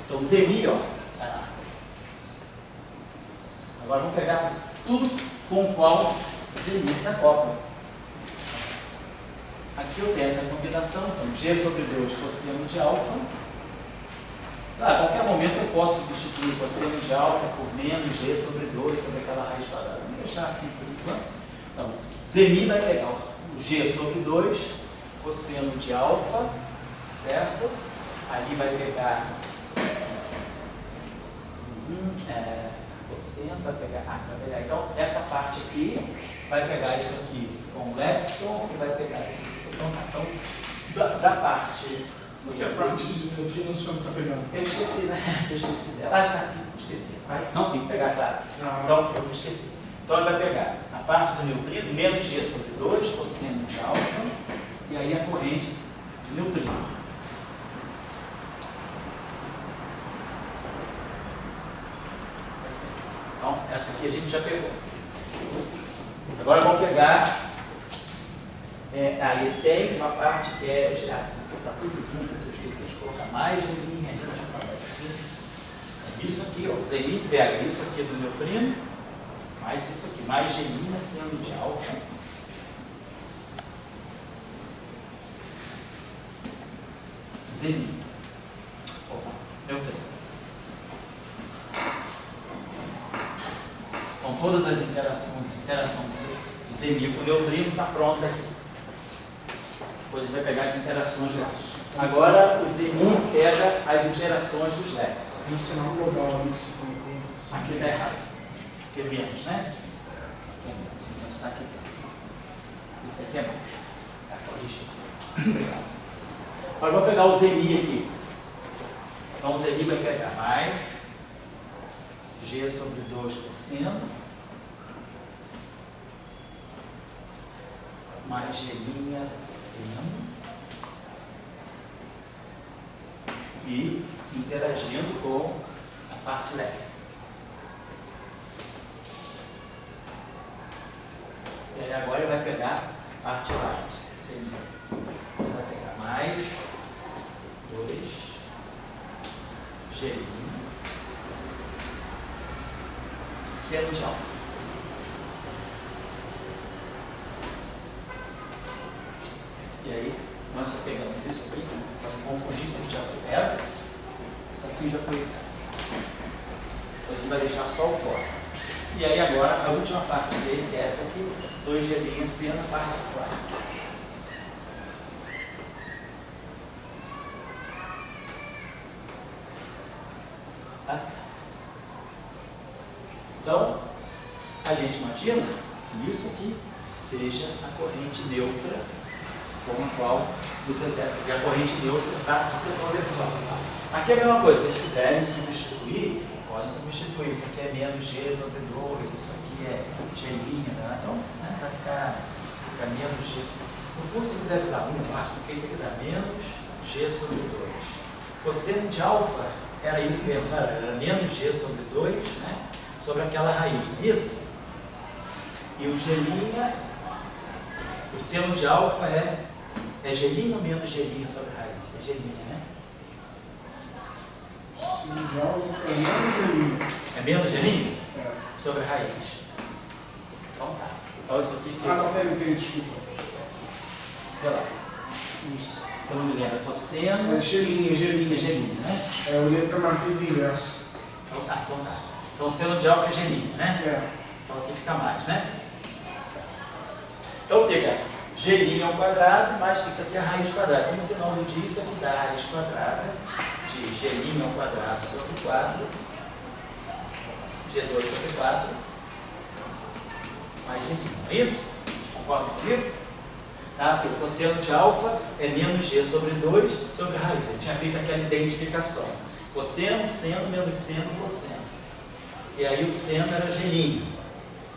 Então Zemi, ó, vai lá. Agora vamos pegar tudo com o qual Zemi se acopla. Aqui eu tenho essa combinação, então G sobre 2 cosseno de alfa. A qualquer momento eu posso substituir cosseno de alfa por menos G sobre 2 sobre aquela raiz quadrada. Vamos deixar assim por enquanto. Então, Zemi vai pegar o G sobre 2 cosseno de alfa, certo? Ali vai pegar cosseno, vai pegar. Então, essa parte aqui vai pegar isso aqui com lepton e vai pegar isso aqui. Então, da parte. Porque a parte de neutrino o senhor está pegando. Eu esqueci, né? Eu esqueci dela. Ah, está aqui. Esqueci. Não, tem que pegar, claro. Então, eu esqueci. Então, ele vai pegar a parte do neutrino, menos G sobre 2, cosseno de alfa, e aí a corrente de neutrino. Então, essa aqui a gente já pegou. Agora vamos pegar. Aí tem uma parte que está tudo junto, que eu esqueci de colocar mais em linha. Isso aqui, ó, o Zemi pega isso aqui do neutrino, mais isso aqui, mais G' sendo de alfa. Zemi. Neutrino. Então todas as interações do Zemi com o neutrino está pronta aqui. Depois ele vai pegar as interações dos. Agora o Zemi pega as interações dos LEDs. Tem um sinal global ali que você colocou. Aqui está errado. Aqui é menos, né? Aqui é menos. Então está aqui. Esse aqui é mais. Tá Obrigado. Agora vou pegar o Zeni aqui. Então o Zeni vai pegar mais G sobre 2 cosseno mais G' seno e interagindo com a parte leve. E aí agora ele vai pegar a parte light. Ele vai pegar mais 2 G' seno de alfa. E aí, nós já pegamos isso aqui, para não confundir, isso aqui já foi zero, isso aqui já foi. Então, a gente vai deixar só o fora. E aí, agora, a última parte dele, que é essa aqui, 2G' seno, parte 4. Tá certo. Então, a gente imagina que isso aqui seja a corrente neutra com a qual você recebe. E a corrente neutra está no setor elétrico. Aqui é a mesma coisa, se vocês quiserem substituir, podem substituir. Isso aqui é menos G sobre 2, isso aqui é G', né? Então, né, vai ficar menos G. No fundo, isso aqui deve dar 1, acho, porque isso aqui dá menos G sobre 2. Cosseno de alfa era isso mesmo, né? Era menos G sobre 2, né? Sobre aquela raiz, não é isso? E o G', o seno de alfa é G' ou menos G' sobre a raiz? É G', né? Seno de alfa é menos G'. É menos G' É. sobre a raiz. Então tá. Então isso aqui fica. Ah, não, peraí, desculpa. Olha lá. Isso. Eu não me lembro. Cosseno. É G', né? É, eu lembro que a matriz inversa. Então tá. Então o seno de alfa é G', né? É. Então aqui fica mais, né? Então fica G' ao quadrado, mais isso aqui é a raiz quadrada. Então no final do dia, isso aqui dá a raiz quadrada de G' ao quadrado sobre 4, G2 sobre 4, mais G'. Não é isso? Concorda comigo? Tá? Porque o cosseno de alfa é menos G sobre 2 sobre a raiz. Eu tinha feito aquela identificação. Cosseno, seno, menos seno, cosseno. E aí o seno era G'.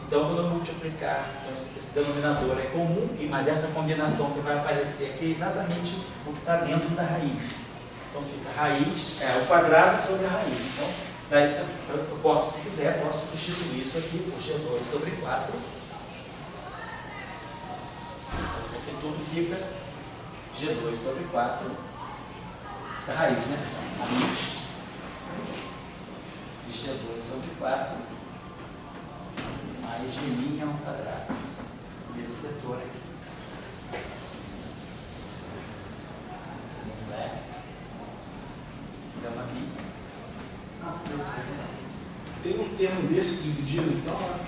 Então, quando eu multiplicar, então esse denominador é comum, mas essa combinação que vai aparecer aqui é exatamente o que está dentro da raiz. Então, fica raiz, o quadrado sobre a raiz. Então, daí eu posso, se quiser, posso substituir isso aqui por G2 sobre 4. Então, isso aqui tudo fica G2 sobre 4 da raiz, né? Raiz de G2 sobre 4. Mais G' ao quadrado desse setor aqui. Gama B. Tem um termo desse dividido, então, né?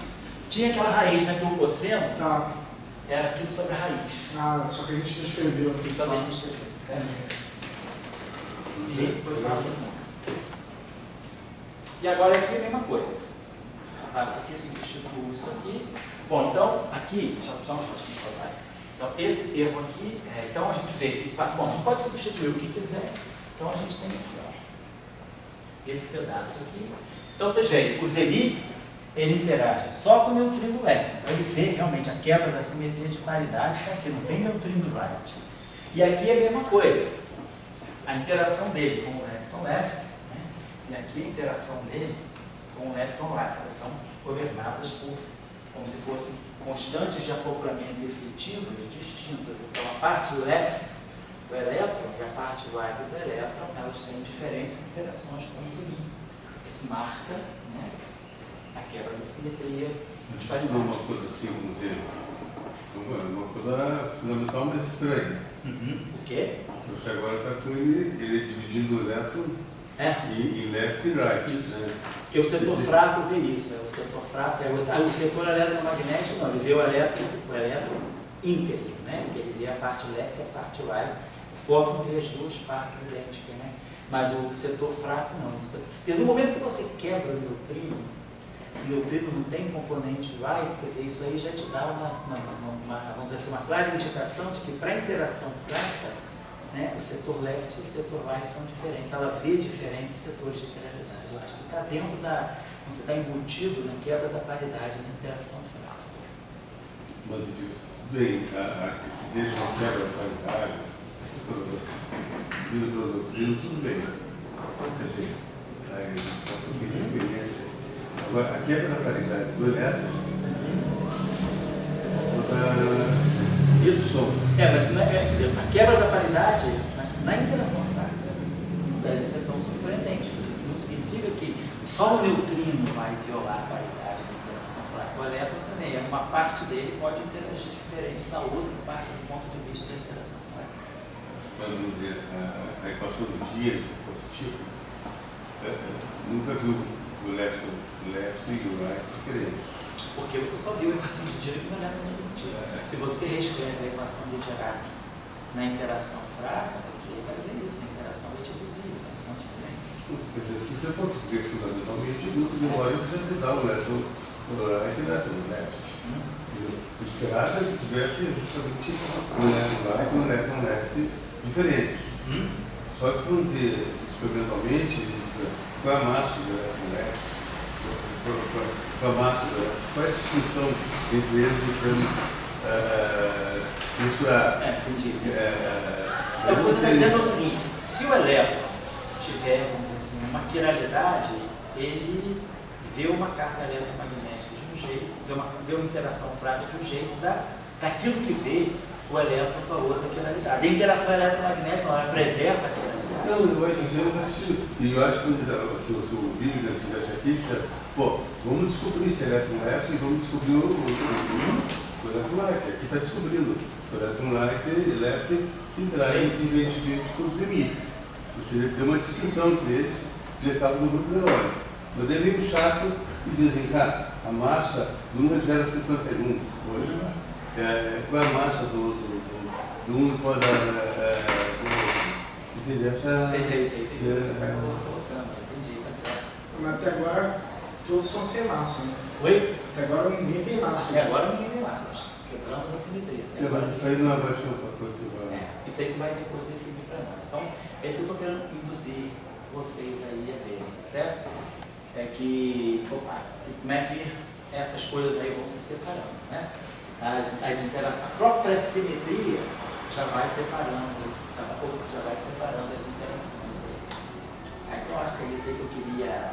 Tinha aquela raiz, né? Que o cosseno Tá. era tudo sobre a raiz. Ah, só que a gente não escreveu aqui. Só que a gente escreveu, certo? E agora aqui é a mesma coisa. Faço aqui, substituo isso aqui. Bom, então, aqui, só um instante. Então, esse termo aqui, então a gente vê que, bom, a gente pode substituir o que quiser. Então, a gente tem aqui, ó, esse pedaço aqui. Então, você vê, o Zeni, ele interage só com o neutrino leve. Então, ele vê realmente a quebra da simetria de paridade, que aqui não tem neutrino right. E aqui é a mesma coisa. A interação dele com o lepton left, né? E aqui a interação dele com o lepton right. Elas são governadas por, como se fossem constantes de acoplamento efetivas distintas. Então, a parte left do elétron e a parte right do elétron, elas têm diferentes interações com o Zeni. Isso marca, né, a quebra da simetria de paridade. Uma coisa assim, vamos dizer, uma coisa fundamental, mas estranha. O quê? Você agora está com ele dividindo o elétron em left e right. Isso. Né? Porque o setor fraco vê isso, né? O setor fraco o setor eletromagnético não, ele vê o elétron íntegro, né? Porque ele vê a parte left e a parte right. O fóton vê as duas partes idênticas, né? Mas o setor fraco não. Porque no momento que você quebra o neutrino, o neutrino não tem componente right, quer dizer, isso aí já te dá vamos dizer assim, uma clara indicação de que para a interação fraca, né, o setor left e o setor right são diferentes. Ela vê diferentes setores de realidade. Eu acho que está dentro você está embutido na quebra da paridade na interação fraca. Mas eu digo, tudo bem, desde uma quebra da paridade, tudo bem. Quer dizer, agora, a quebra da paridade do elétron, isso. Mas quer dizer, a quebra da paridade na interação fraca não deve ser tão surpreendente. Não significa que só o neutrino vai violar a paridade na interação fraca. O elétron também, uma parte dele pode interagir diferente da outra parte do ponto de vista da interação fraca. Mas vamos dizer, a equação do dia positivo nunca viu o left e o right diferentes. Porque você só viu a equação de Dirac no elétron negativo. Se você reescreve a equação de Dirac na interação fraca, você vai ver isso. A interação vai te dizer isso, elas são diferentes. Quer dizer, se você for ver fundamentalmente, no memória você vai dar o elétron right e o elétron left. O esperado é que tivesse justamente um elétron right e um elétron left diferentes. Só que, vamos dizer, experimentalmente, qual é a massa do elétron left? Qual é a distinção entre eles e termos misturar? Entendi. O que você está dizendo é o seguinte: se o elétron tiver, vamos dizer assim, uma quiralidade, ele vê uma carga eletromagnética de um jeito, vê uma interação fraca de um jeito daquilo que vê o elétron com a outra quiralidade. A interação eletromagnética ela preserva a quiralidade. Não, eu acho que se o Wigner estivesse aqui, vamos descobrir esse elétron left e vamos descobrir o elétron right. Aqui está descobrindo o elétron right e left se entrarem de limite. Você tem uma distinção entre eles, já estava no grupo zero. Mas é meio chato e diz, vem cá, a massa do 1 é 0,51 hoje. Qual é a massa do 1 e qual é Sei. Você vai colocando, entendi, tá certo. Mas até agora todos são sem massa, né? Oi? Até agora ninguém tem massa. Até agora ninguém tem massa, nós quebramos a simetria. Isso aí não vai ser um fator que vai... Isso aí que vai depois definir para nós. Então, é isso que eu estou querendo induzir vocês aí a verem, certo? Como é que essas coisas aí vão se separando, né? A própria simetria já vai separando as interações aí. Então, acho que é isso aí que eu queria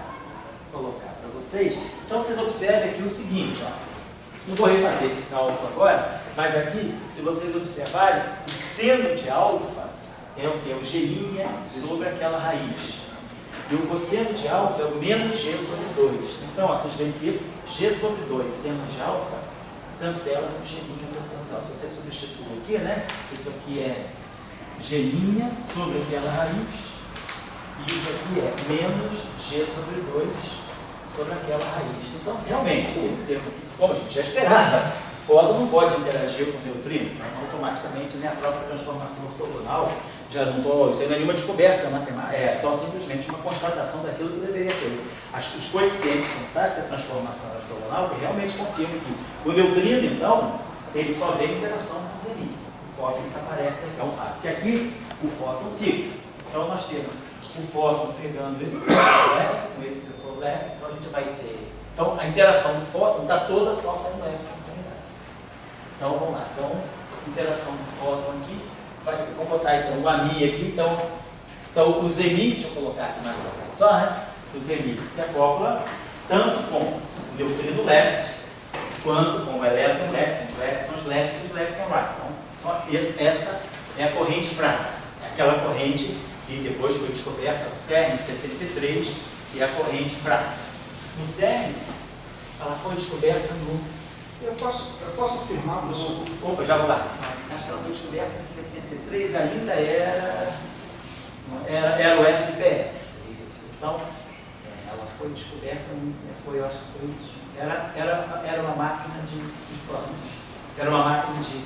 colocar para vocês. Então, vocês observem aqui o seguinte, ó. Não vou refazer esse cálculo agora, mas aqui, se vocês observarem, o seno de alfa é o que? É o G' sobre aquela raiz. E o cosseno de alfa é o menos G sobre 2. Então, ó, vocês veem que esse G sobre 2, seno de alfa, cancela com G' cosseno de alfa. Se você substituir aqui, né? Isso aqui é G' sobre aquela raiz. E isso aqui é menos G sobre 2 sobre aquela raiz. Então, realmente, esse termo aqui, como a gente já esperava, o fóton não pode interagir com o neutrino, então, automaticamente, né, a própria transformação ortogonal, isso aí não é nenhuma descoberta matemática, é só simplesmente uma constatação daquilo que deveria ser. Os coeficientes sintáticos da transformação ortogonal que realmente confirmam que o neutrino, então, ele só vê interação com o zerinho. O fóton desaparece aqui, é um passo. Que aqui o fóton fica. Então, nós temos o fóton pegando esse setor left, com esse setor left, então a gente vai ter. Então a interação do fóton está toda só com o left. Então vamos lá. Então, interação do fóton aqui vai ser, vamos botar então o AMI aqui. Então o ZMI, deixa eu colocar aqui mais uma vez só, né? O ZMI se acopla tanto com o neutrino left, quanto com o elétron left, os elétrons left e os elétrons right. Então, essa é a corrente fraca, é aquela corrente que depois foi descoberta no CERN em 73, e é a corrente fraca. No CERN, ela foi descoberta no... Eu posso afirmar, professor? Opa, já vou lá. Acho que ela foi descoberta em 73, ainda era o SPS. Isso. Então, ela foi descoberta, eu acho que foi... Era uma máquina de prótons. Era uma máquina de...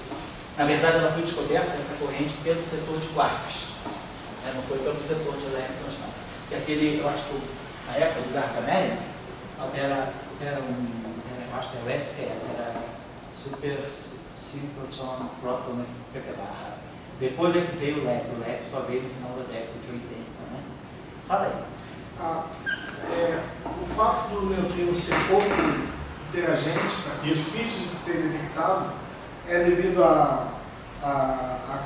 Na verdade, ela foi descoberta, essa corrente, pelo setor de quarks. Não foi pelo setor de elétrons, não. Que aquele, eu acho que na época do Gargamel, acho que era o SPS, era Super Synchrotron Proton PPBarra. Depois é que veio o LEP só veio no final da década de 80, né? Fala aí. O fato do neutrino ser pouco interagente, difícil de ser detectado, é devido à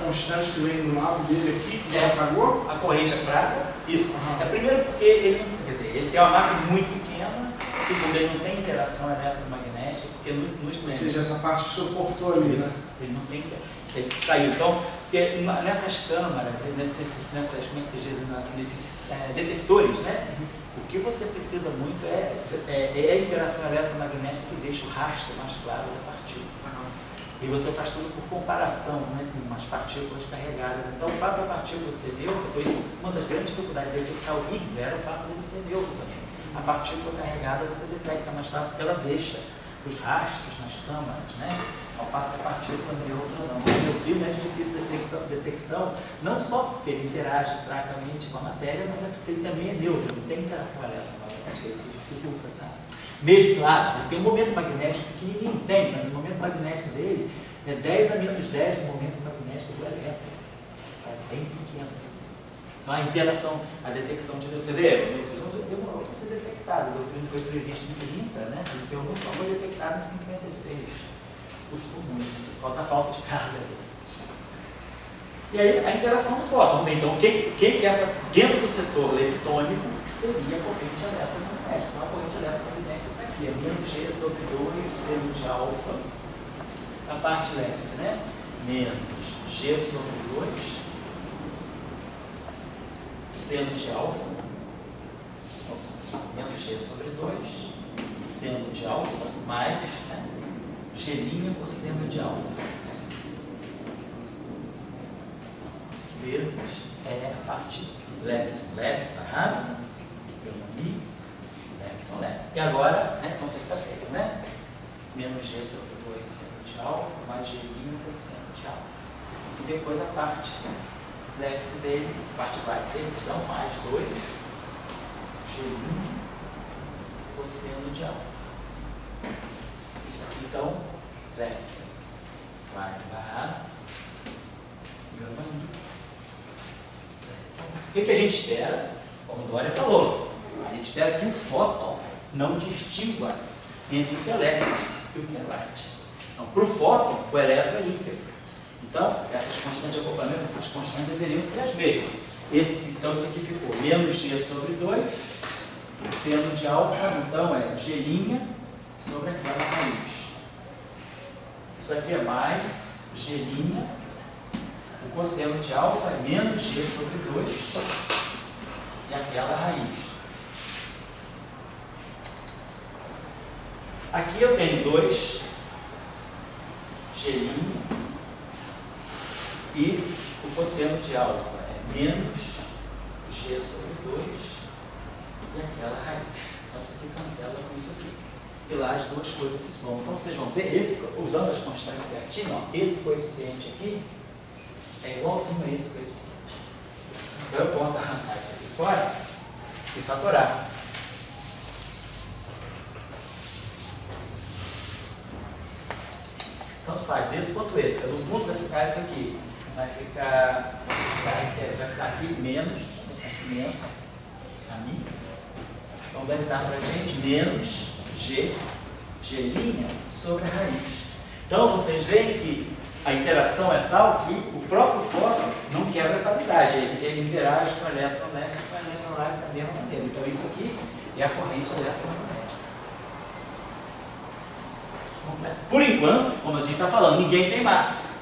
constante que vem do lado dele aqui, que apagou? A corrente é fraca, isso. É primeiro porque ele tem uma massa muito pequena, segundo, ele não tem interação eletromagnética, porque ou seja, essa parte que suportou ali, isso, né? Ele não tem interação. Ele saiu. Então, porque nessas câmaras, nessas como é que se diz, nesses detectores, né? O que você precisa muito é a interação eletromagnética que deixa o rastro mais claro da partícula. E você faz tudo por comparação, né, com umas partículas carregadas. Então, o fato da partícula ser neutra, foi uma das grandes dificuldades de detectar o Higgs era o fato dele ser neutro também. A partícula carregada você detecta mais fácil porque ela deixa os rastros nas câmaras, né? Ao passo que a partícula neutra não. O neutrino é de difícil detecção, não só porque ele interage fracamente com a matéria, mas é porque ele também é neutro, não tem interação eletromagnética, isso que dificulta, tá? Mesmo lá, ele tem um momento magnético pequenininho, mas o momento magnético dele é 10 a menos 10 do momento magnético do elétron. É bem pequeno. Então, a interação, a detecção de neutrino, o neutrino demorou para ser detectado. O neutrino foi previsto em 30, né? Então, só foi detectado em 56. Custou muito, falta de carga dele. E aí, a interação do fóton. Então, o que é essa, dentro do setor leptônico, que seria a corrente eletromagnética? Então, a corrente eletromagnética está aqui, é menos G sobre 2 seno de alfa, a parte elétrica, né? Menos G sobre 2 seno de alfa, menos G sobre 2 seno de alfa, mais, né, G' cosseno de alfa, vezes a parte lepton, tá errado? Lepton. E agora, né, então isso aqui está feito, né? Menos G sobre 2 seno de alfa, mais G' cosseno de alfa. E depois a parte lepton dele, a parte vai ter, então, mais 2 G' cosseno de alfa. Isso aqui, então, lepton vai barrar gama. O que a gente espera? Como o Dória falou, a gente espera que o fóton não distingua entre o que é left e o que é right. Então, para o fóton, o elétron é íntegro. Então, essas constantes de acoplamento, as constantes deveriam ser as mesmas. Então, isso aqui ficou menos G sobre 2, seno de alfa, então é G' sobre aquela raiz. Isso aqui é mais G', o cosseno de alfa é menos G sobre 2 e aquela raiz. Aqui eu tenho 2 G' e o cosseno de alfa é menos G sobre 2 e aquela raiz. Então isso aqui cancela com isso aqui. E lá as duas coisas se somam. Então vocês vão ver, usando as constantes certinho, ó, esse coeficiente aqui é igualzinho a esse coeficiente. Então eu posso arrancar isso aqui fora e fatorar. Tanto faz esse quanto esse. No fundo vai ficar isso aqui. Vai ficar aqui menos, esse menos, a mim. Então vai dar para a gente menos G' sobre a raiz. Então vocês veem que a interação é tal que o próprio fóton não quebra a cavidade, ele interage com o elétron elétrico com o elétron elétrico da mesma maneira. Então isso aqui é a corrente eletromagnética. Por enquanto, como a gente está falando, ninguém tem massa.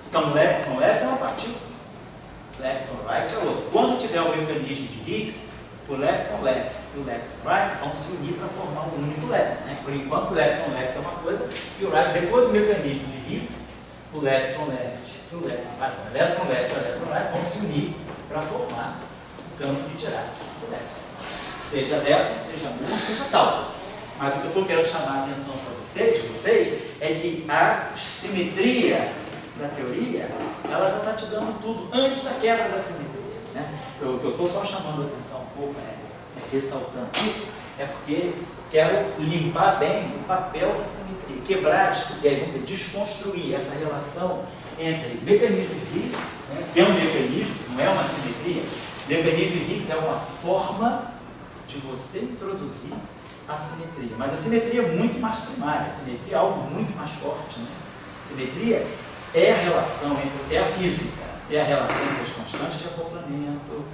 Então lepton é uma partícula, lepton right é outro. Quando tiver o mecanismo de Higgs, o lepton e o lepton right vão se unir para formar um único lepton, né? Por enquanto o lepton é uma coisa e o right, depois do mecanismo de Higgs, o lepton e o elétron right vão se unir para formar o campo de Dirac do lepton. Seja lepton, seja muon, seja tal. Mas o que eu estou querendo chamar a atenção para vocês é que a simetria da teoria, ela já está te dando tudo antes da quebra da simetria, né? Eu estou só chamando a atenção um pouco, ressaltando isso, é porque quero limpar bem o papel da simetria, quebrar, vamos dizer, desconstruir essa relação entre mecanismo de Higgs, né, que é um mecanismo, não é uma simetria. Mecanismo de Higgs é uma forma de você introduzir a simetria, mas a simetria é muito mais primária, a simetria é algo muito mais forte, né? A simetria é a relação entre, é a física, é a relação entre as constantes de acoplamento,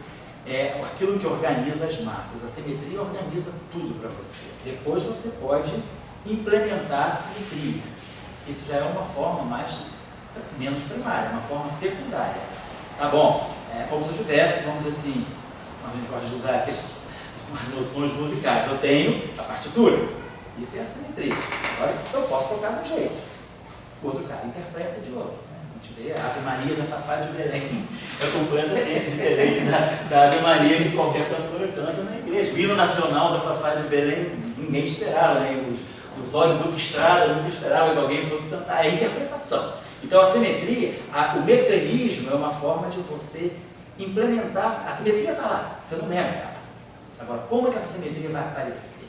é aquilo que organiza as massas. A simetria organiza tudo para você. Depois você pode implementar a simetria. Isso já é uma forma menos primária, uma forma secundária. Tá bom? É como se eu tivesse, vamos dizer assim, a gente pode usar aqui as noções musicais. Eu tenho a partitura, isso é a simetria. Agora eu posso tocar de um jeito, o outro cara interpreta de outro. A gente vê a Ave Maria da Fafá de Belém, isso é completamente diferente da Ave Maria que qualquer cantora canta na igreja. O hino nacional da Fafá de Belém, ninguém esperava, né? Os olhos do Estrada nunca esperavam que alguém fosse cantar, é a interpretação. Então a simetria, o mecanismo é uma forma de você implementar, a simetria está lá, você não nega ela. Agora, como é que essa simetria vai aparecer?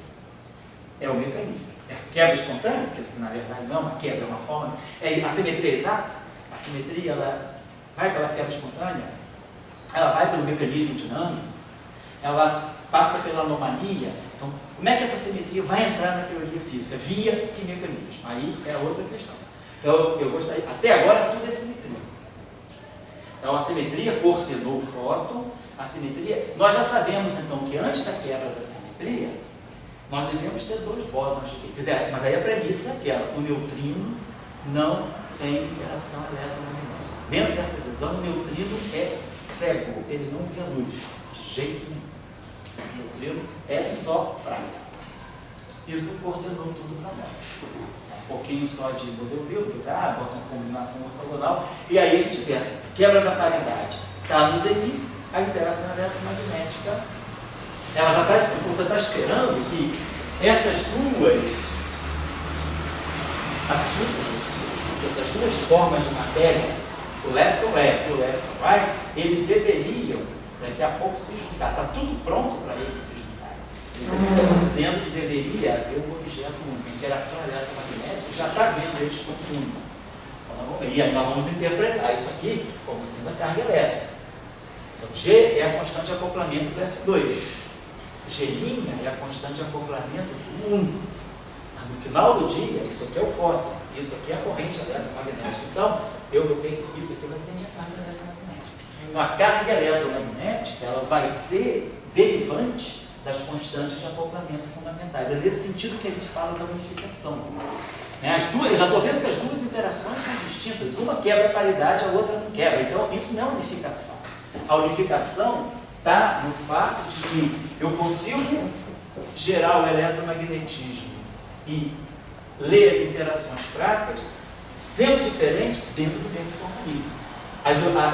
É o mecanismo. É quebra espontânea, porque na verdade não é uma quebra, é uma forma. A simetria é exata, a simetria ela vai pela quebra espontânea, ela vai pelo mecanismo dinâmico, ela passa pela anomalia. Então, como é que essa simetria vai entrar na teoria física? Via que mecanismo? Aí é outra questão. Então, eu gostaria, até agora tudo é simetria. Então, a simetria coordenou o fóton, a simetria, nós já sabemos então que antes da quebra da simetria, nós devemos ter dois bósons de Higgs. Mas aí a premissa é aquela, o neutrino não tem interação eletromagnética. Dentro dessa visão, o neutrino é cego, ele não vê a luz, de jeito nenhum. O neutrino é só fraco. Isso coordenou tudo para nós. Um pouquinho só de modelo bota uma combinação ortogonal, e aí a gente pensa, quebra da paridade, está nos aqui, a interação eletromagnética, ela já está, você está esperando que essas duas partículas, essas duas formas de matéria, o lepton-lepton, o lepton-right, eles deveriam, daqui a pouco, se juntar. Está tudo pronto para eles se juntarem. Isso aqui está dizendo que deveria haver um objeto único. A interação eletromagnética já está vendo eles como único. E aí nós vamos interpretar isso aqui como sendo a carga elétrica. Então, G é a constante de acoplamento do S2. G' é a constante de acoplamento do 1. No final do dia, isso aqui é o fóton, isso aqui é a corrente eletromagnética. Então, eu botei que isso aqui vai ser minha carga eletromagnética. Então, a carga eletromagnética ela vai ser derivante das constantes de acoplamento fundamentais. É nesse sentido que a gente fala da unificação. Eu já estou vendo que as duas interações são distintas. Uma quebra a paridade, a outra não quebra. Então, isso não é unificação. A unificação está no fato de que eu consigo gerar o eletromagnetismo e ler as interações fracas sendo diferente dentro do mesmo formalismo.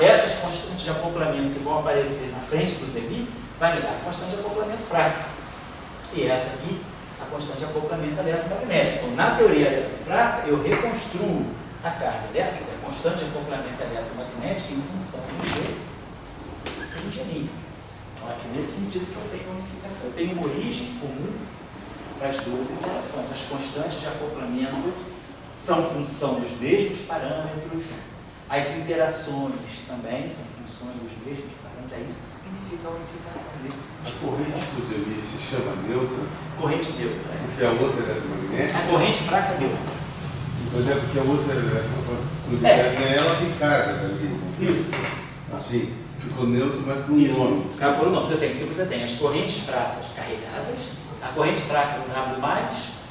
Essas constantes de acoplamento que vão aparecer na frente do Zebi vai me dar a constante de acoplamento fraca. E essa aqui, a constante de acoplamento eletromagnético. Então, na teoria eletrofraca, eu reconstruo a carga elétrica, a constante de acoplamento eletromagnético em função do G e do G'. Então, aqui nesse sentido que eu tenho unificação. Eu tenho uma origem comum para as duas interações. As constantes de acoplamento são função dos mesmos parâmetros, as interações também são funções dos mesmos parâmetros. É isso que significa a unificação. A corrente do Zebi se chama neutra? Corrente neutra. Porque a outra é eletromagnética? A corrente fraca é neutra. Mas é porque a outra é eletromagnética, ela tem carga ali. Isso. Assim, ficou neutro, mas por um nome. Ficar por um nome. Você tem as correntes fracas carregadas, a corrente fraca no W+,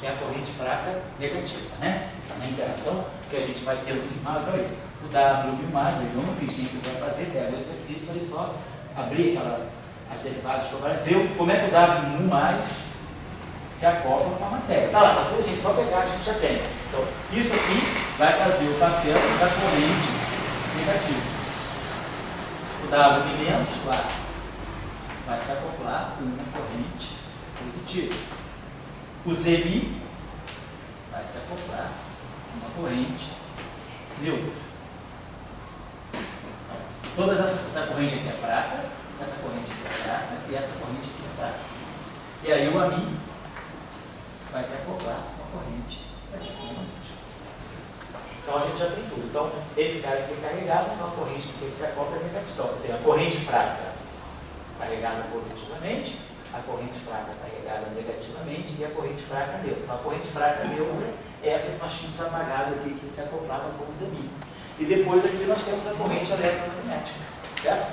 é a corrente fraca negativa, né? Na interação que a gente vai ter no final, então é isso. O W+, eu não fiz, quem quiser fazer, pega o exercício aí só abrir as derivadas que eu falei, ver como é que o W1+ se acopla com a matéria. Tá lá, tá tudo, gente, só pegar, a gente já tem. Então, isso aqui vai fazer o papel da corrente negativa. O W- vai se acoplar com uma corrente positiva. O Zebi vai se acoplar com uma corrente neutra. Todas essa corrente aqui é fraca, essa corrente aqui é fraca e essa corrente aqui é fraca. E aí o AMI vai se acoplar com a corrente eletromagnética. Então a gente já tem tudo. Então esse cara aqui é carregado, então a corrente que se acopla é negativa. Então tem a corrente fraca carregada positivamente, a corrente fraca carregada negativamente e a corrente fraca neutra. Então a corrente fraca neutra é essa que nós tínhamos apagado aqui, que se acoplava com o ZMI. E depois aqui nós temos a corrente eletromagnética. Certo?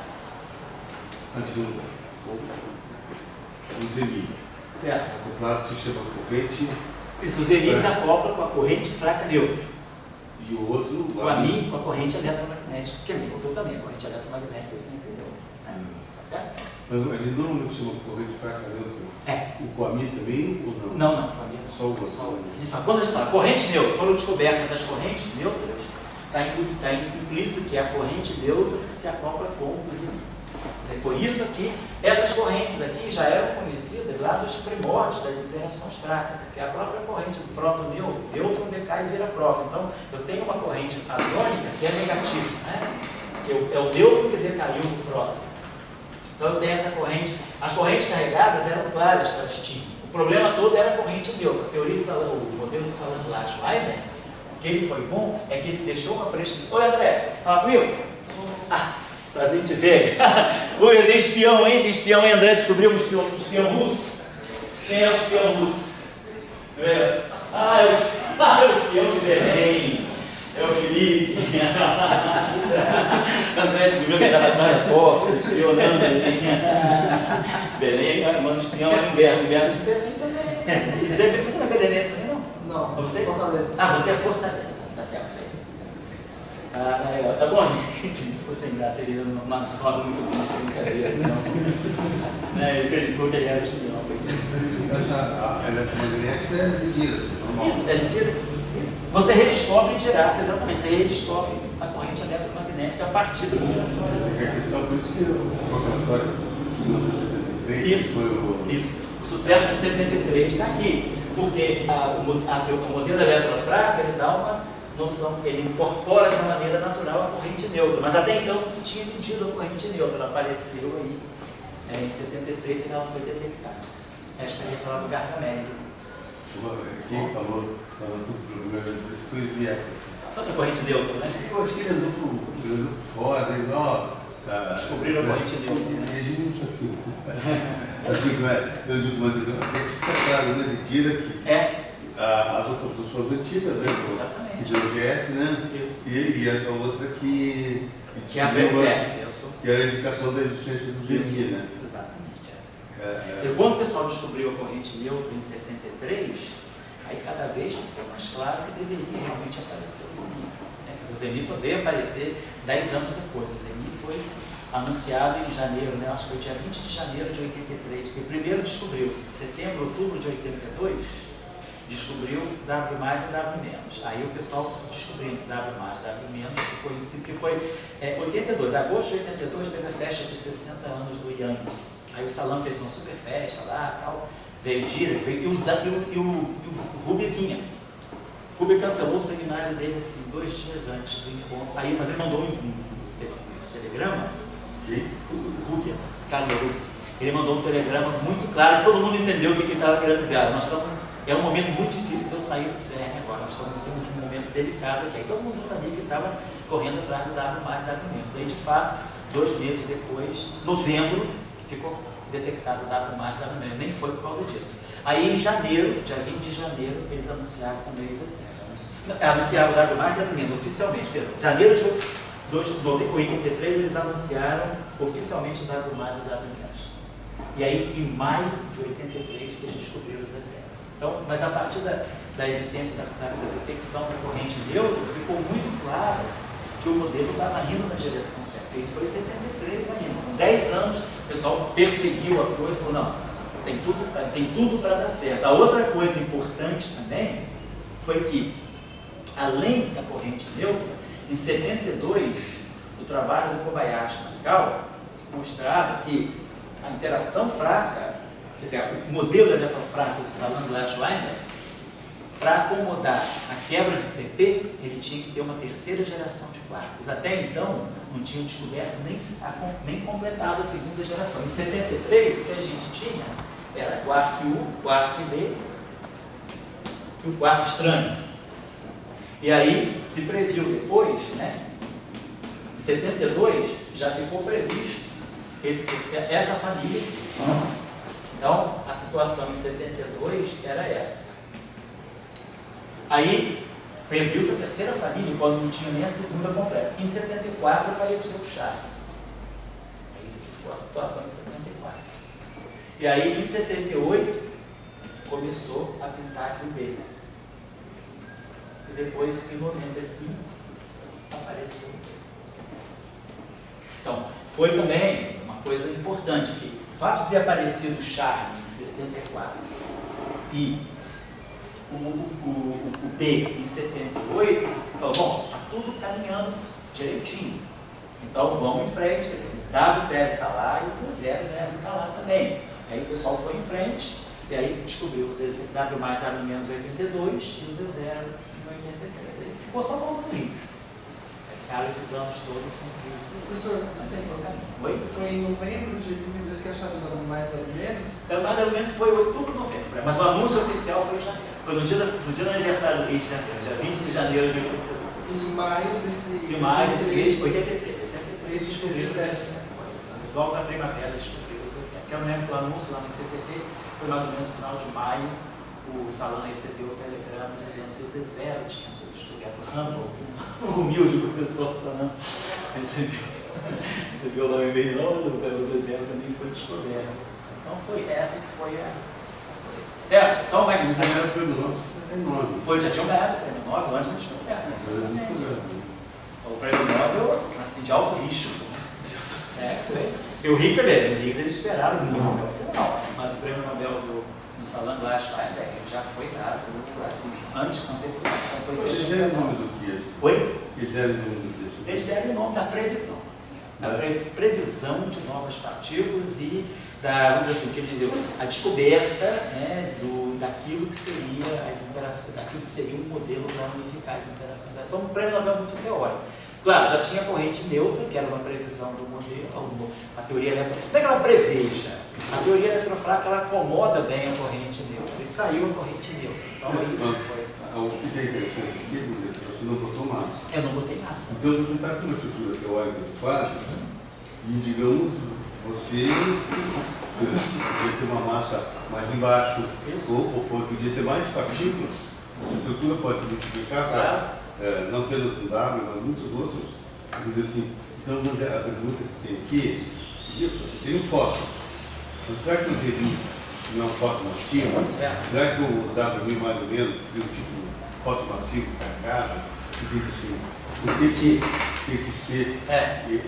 O ZMI. Certo. Acoplado se chama corrente. Isso, o ZMI se acopla com a corrente fraca neutra. E o outro, O AMI com a corrente eletromagnética, que é neutra também, a corrente eletromagnética é sempre neutra. Né? Tá certo? Mas ele normalmente chama corrente fraca neutra. É. O Coami também ou não? Não, não, o AMI não. Só o você. Quando a gente fala corrente neutra, foram descobertas as correntes neutras, está implícito que é a corrente neutra que se acopla com o ZMI. Por isso aqui, essas correntes aqui já eram conhecidas lá dos primórdios das interações fracas, que é a própria corrente do próton-nêutron. Nêutron decai e vira próton. Então, eu tenho uma corrente hadrônica que é negativa, né? Que é o nêutron que decaiu no próton. Então, eu tenho essa corrente. As correntes carregadas eram claras para distinguir. O problema todo era a corrente neutra. A teoria de o modelo de Salant-Schreiber, que ele foi bom, é que ele deixou uma prescrição. Oi, André, fala comigo. Prazer em te ver. Oi, tem espião, hein? Tem espião, hein, André? Descobriu um espião russo? Quem é o espião russo? É o espião de Belém. É o Felipe. André descobriu que estava na repórter, espionando Belém. Belém, manda espião é Humberto. Humberto de Belém também. Você não é belenense, não? Não. Você é Fortaleza. Você é Fortaleza. Tá certo. Legal. Tá bom, gente? Ficou sem graça, ele não sobe muito bem de brincadeira, não. Ele acreditou que ele era espião. Essa eletromagnética é de Dirac, normal. Isso, é de Dirac. Você redescobre Dirac, exatamente. Você redescobre a corrente eletromagnética a partir da geração. É a questão, por isso que o laboratório de 1973 foi o... Isso. O sucesso de 73 está aqui, porque o modelo eletrofraco, ele dá uma noção, ele incorpora de uma maneira natural a corrente neutra, mas até então não se tinha medido a corrente neutra, ela apareceu aí em 73 e ela foi detectada. É a experiência lá do Gargamel. Quem falou do problema das coisas vieram. Tanta corrente neutra, né? Eu acho que ele andou por fora, descobriram a corrente neutra. E a gente não sabia. Assim, eu digo, mas fica claro, né? De Dirac. As outras pessoas antigas, né? Exatamente. Que deu GF, né? Isso. E essa outra que é a que era a indicação da existência do GMI, né? Exatamente. E quando o pessoal descobriu a corrente neutra em 73, aí cada vez ficou mais claro que deveria realmente aparecer o ZMI. O ZMI só veio aparecer 10 anos depois. O ZMI foi anunciado em janeiro, né? Acho que foi dia 20 de janeiro de 83, porque primeiro descobriu-se em setembro, outubro de 82, descobriu W mais e W menos. Aí o pessoal descobriu W mais, W menos, que conhecido que foi 82. Agosto de 82 teve a festa dos 60 anos do Yang. Aí o Salam fez uma super festa lá, tal, veio Dirac, e o Ruby vinha. O Ruby cancelou o seminário dele assim, 2 dias antes do encontro. Aí, mas ele mandou um telegrama. O Ruby, Carlos Ruby, ele mandou um telegrama muito claro, que todo mundo entendeu o que ele estava querendo dizer. É um momento muito difícil de eu sair do CERN agora. Nós estamos em um momento delicado aqui. Aí todo mundo já sabia que estava correndo atrás do W mais, W menos. Aí, de fato, 2 meses depois, novembro, ficou detectado o W mais, W menos. Nem foi por causa disso. Aí, em janeiro, dia 20 de janeiro, eles anunciaram também os exércitos. Anunciaram o W mais, W menos, oficialmente. Janeiro de 83, eles anunciaram oficialmente o W mais e o W menos. E aí, em maio de 83, eles descobriram os exércitos. Então, mas a partir da existência da detecção da corrente neutra, ficou muito claro que o modelo estava indo na direção certa. Isso foi em 73 ainda. Com 10 anos, o pessoal perseguiu a coisa e falou, não, tem tudo para dar certo. A outra coisa importante também foi que, além da corrente neutra, em 72, o trabalho do Kobayashi Pascal mostrava que a interação fraca, quer dizer, o modelo eletrofraco do Salant-Schreiber, para acomodar a quebra de CP, ele tinha que ter uma terceira geração de quarks. Até então, não tinham descoberto nem completado a segunda geração. Em 73, o que a gente tinha era O quark U, o quark D e o quark estranho. E aí se previu depois, né? Em 72 já ficou previsto essa família. Então a situação em 72 era essa. Aí previu-se a terceira família quando não tinha nem a segunda completa. Em 74 apareceu o chá. Aí ficou a situação em 74. E aí em 78 começou a pintar aqui o B. E depois em 95 apareceu o B. Então, foi também uma coisa importante que o fato de ter aparecido o Charme em 74 e o B em 78, falou, bom, está tudo caminhando direitinho. Então vamos em frente, quer dizer, o W deve estar lá e o Z0 deve estar lá também. Aí o pessoal foi em frente e aí descobriu o W mais W menos 82 e o Z0 em 83. Aí ficou só falando Higgs. Aí ficaram esses anos todos sem Higgs. Professor, Oi? foi em novembro de 82 que acharam o mais ou menos? Então, mais ou menos foi outubro, novembro. Mas o anúncio oficial foi em janeiro. Foi no dia do aniversário do Rio de Janeiro, dia 20 de janeiro de 82. Em maio desse... Em maio desse mês, foi 83. 83 descobriu. Né? Logo na primavera descobriu. Porque eu lembro que o anúncio lá no CTT foi mais ou menos no final de maio. O Salão recebeu o telegrama dizendo que o Z0 tinha sido estudado por Hubble. O humilde professor Salão recebeu lá o e-mail, o Z0 também foi descoberto. Então foi essa que foi a coisa. Certo? Então, mas. Foi, já tinham ganhado o prêmio Nobel antes de descoberto. O prêmio Nobel, assim, de alto risco. E o Higgs, eles esperaram muito até o final, mas o prêmio Nobel do Salam Steinberg já foi dado, assim, antes com antecipação. Eles deram o nome do que? Oi? Eles deram o nome do que? Eles deram o nome da previsão. Da previsão de novas partículas e da, vamos dizer assim, o que ele dizia, a descoberta, né, daquilo que seria as interações, daquilo que seria um modelo para unificar as interações. Foi um prêmio Nobel muito teórico. Claro, já tinha corrente neutra, que era uma previsão do modelo, a teoria eletrofrágil. Como é que ela preveja? A teoria eletrofrágil, ela acomoda bem a corrente neutra. E saiu a corrente neutra. Então é isso que foi. O que é interessante aqui, você não botou massa. Eu não botei massa. Então você está com uma estrutura teórica de quadro e, digamos, você podia ter uma massa mais embaixo, ou podia ter mais partículas. Essa estrutura pode multiplicar para. Não apenas um W, mas muitos outros. Então, a pergunta que tem aqui, você tem um fóton. Então, será que o ZI não é um fóton massivo? Será que o W mais ou menos tem um tipo de fóton massivo carregado? Assim, por que tem que ser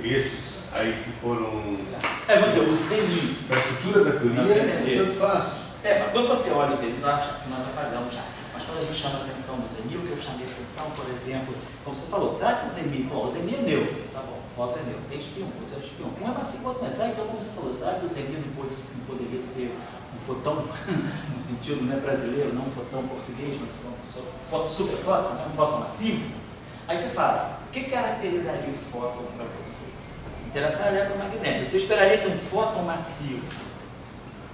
esses aí que foram... vamos dizer, o ZI. Para a estrutura da teoria é tanto fácil. Mas quando você olha o ZI, nós apagamos já. Mas quando a gente chama a atenção do ZMI, o que eu chamei a atenção, por exemplo, como você falou, será que o ZMI, o ZMI é neutro, tá bom, o fóton é neutro, tem espião, outro é espião, um é massivo, outro não é. Então, como você falou, será que o ZMI não poderia ser um fotão, no sentido não é brasileiro, não um fotão português, mas super fóton, um fóton massivo? Aí você fala, o que caracterizaria o fóton para você? Interação eletromagnética. Você esperaria que um fóton massivo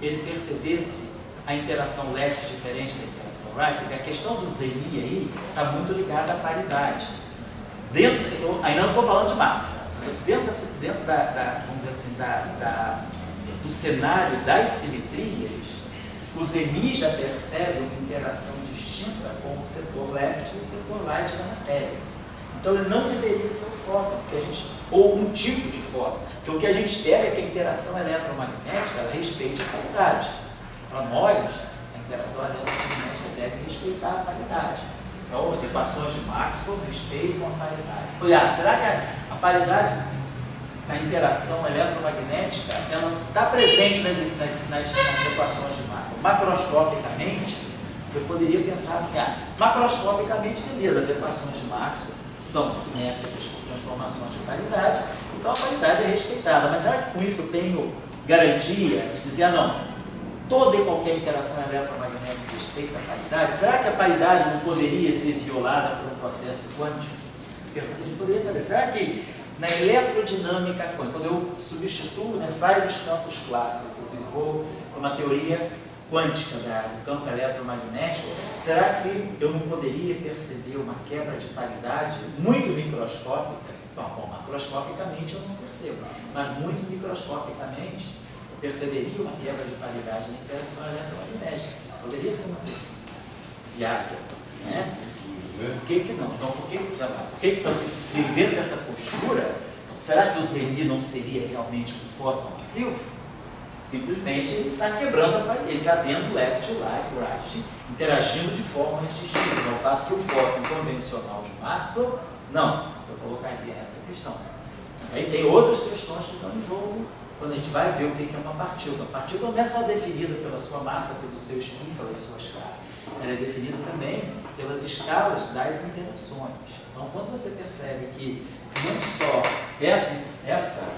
ele percebesse a interação left diferente da interação right? Quer dizer, a questão do ZI aí está muito ligada à paridade. Ainda não estou falando de massa. Dentro vamos dizer assim, do cenário das simetrias, o ZMI já percebe uma interação distinta com o setor left e o setor right da matéria. Então ele não deveria ser um fóton, ou um tipo de fóton, porque o que a gente espera é que a interação eletromagnética ela respeite a paridade. Para nós, a interação eletromagnética deve respeitar a paridade. Então, as equações de Maxwell respeitam a paridade. Olha, será que a paridade na interação eletromagnética ela está presente nas equações de Maxwell? Macroscopicamente, eu poderia pensar assim, macroscopicamente, beleza, as equações de Maxwell são simétricas por transformações de paridade, então a paridade é respeitada. Mas será que com isso eu tenho garantia de dizer, não, toda e qualquer interação eletromagnética respeita a paridade? Será que a paridade não poderia ser violada por um processo quântico? Essa pergunta a gente poderia fazer. Será que na eletrodinâmica quântica, quando eu substituo, saio dos campos clássicos e vou para uma teoria quântica do campo eletromagnético, será que eu não poderia perceber uma quebra de paridade muito microscópica? Bom, macroscopicamente eu não percebo, mas muito microscopicamente eu perceberia uma quebra de paridade na interação eletromagnética. Isso poderia ser uma coisa viável, né? Por que não? Então, por que então, se dentro dessa postura, será que o ZNI não seria realmente um fóton massivo? Simplesmente ele está quebrando a parede, ele está vendo left, right, interagindo de formas distintas, ao passo que o fóton convencional de Maxwell, não, eu colocaria essa questão. Mas aí tem outras questões que estão em jogo quando a gente vai ver o que é uma partícula. A partícula não é só definida pela sua massa, pelo seu spin, pelas suas cargas, ela é definida também pelas escalas das interações. Então, quando você percebe que não só essa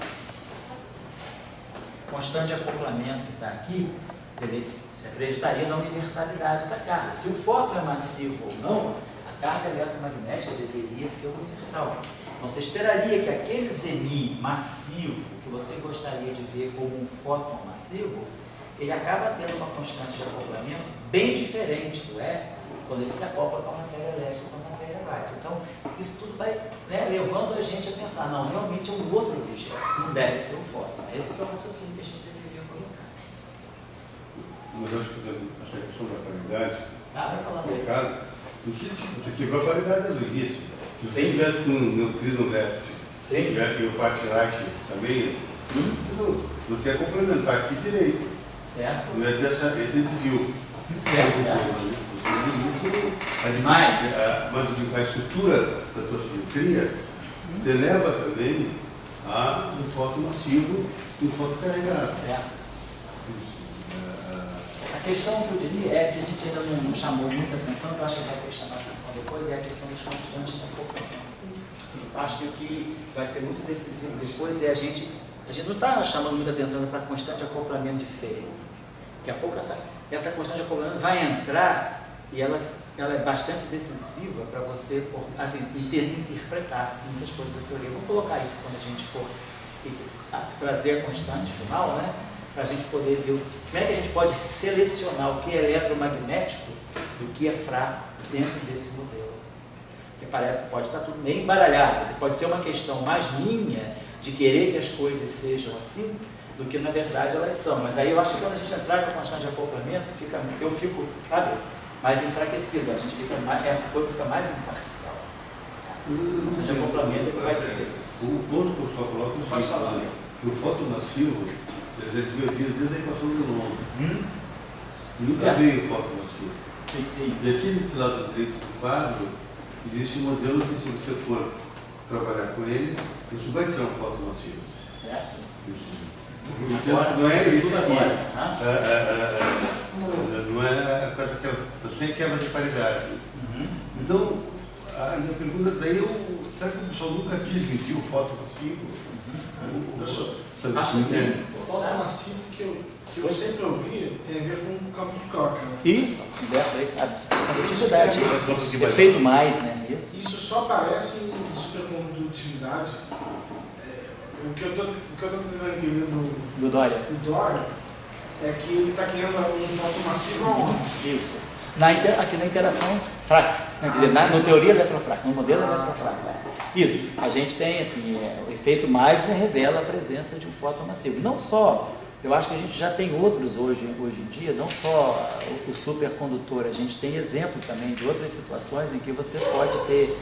constante de acoplamento que está aqui, você acreditaria na universalidade da carga. Se o fóton é massivo ou não, a carga eletromagnética deveria ser universal. Então, você esperaria que aquele ZNI massivo, que você gostaria de ver como um fóton massivo, ele acaba tendo uma constante de acoplamento bem diferente do quando ele se acopla com a matéria elétrica, com a matéria elétrica. Então, isso tudo vai levando a gente a pensar, não, realmente é um outro objeto, não deve ser um fóton. Esse é o raciocínio que a gente deveria colocar. Mas eu acho que essa questão da paridade, Vai falar dele. você quebrou a paridade do início. Se você tivesse um neutrino left, e o parte right também, você ia complementar aqui direito. Certo. Não ia ter esse desvio. Certo. Mas a estrutura da tua simetria te leva também a um fóton massivo e um fóton carregado. Certo. A questão que eu diria é que a gente ainda não chamou muita atenção, que eu acho que vai chamar atenção depois, é a questão dos constantes de acoplamento. Eu acho que o que vai ser muito decisivo depois é a gente não está chamando muita atenção para constante de acoplamento de Fermi. Daqui a pouco essa constante de acoplamento vai entrar e ela é bastante decisiva para você interpretar muitas coisas da teoria. Vamos colocar isso quando a gente for trazer a constante final, né? Para a gente poder ver como é que a gente pode selecionar o que é eletromagnético do que é fraco dentro desse modelo. Porque parece que pode estar tudo meio embaralhado. Pode ser uma questão mais minha de querer que as coisas sejam assim do que na verdade elas são. Mas aí eu acho que quando a gente entrar com a constante de acoplamento, eu fico, sabe, mais enfraquecido. A coisa fica mais imparcial. O acoplamento é que vai dizer isso. O ponto que o pessoal coloca é que o fóton massivo devia vir desde a equação de Londres. Nunca veio o fóton massivo. Sim. E aqui no final do direito do quadro, existe um modelo que, se você for trabalhar com ele, isso vai tirar um fóton massivo. Certo. Agora, não é isso agora. Não é a coisa que sem quebra de paridade. Então, a pergunta daí, será que o pessoal nunca quis medir o fóton massivo? Acho que sim. O fóton massivo que eu sempre ouvi tem a ver com o campo de Crocker. Né? Isso, Humberto aí sabe. Produtividade. Efeito mais, né? Isso só aparece em supercondutividade. O que eu estou tentando entender do Dória. É que ele está criando um fóton massivo aonde? Isso. Aqui na interação fraca. Na teoria eletrofraca, no modelo eletrofraco. Isso. A gente tem, assim, o efeito Meissner revela a presença de um fóton massivo. Não só, eu acho que a gente já tem outros hoje em dia, não só o supercondutor, a gente tem exemplo também de outras situações em que você pode ter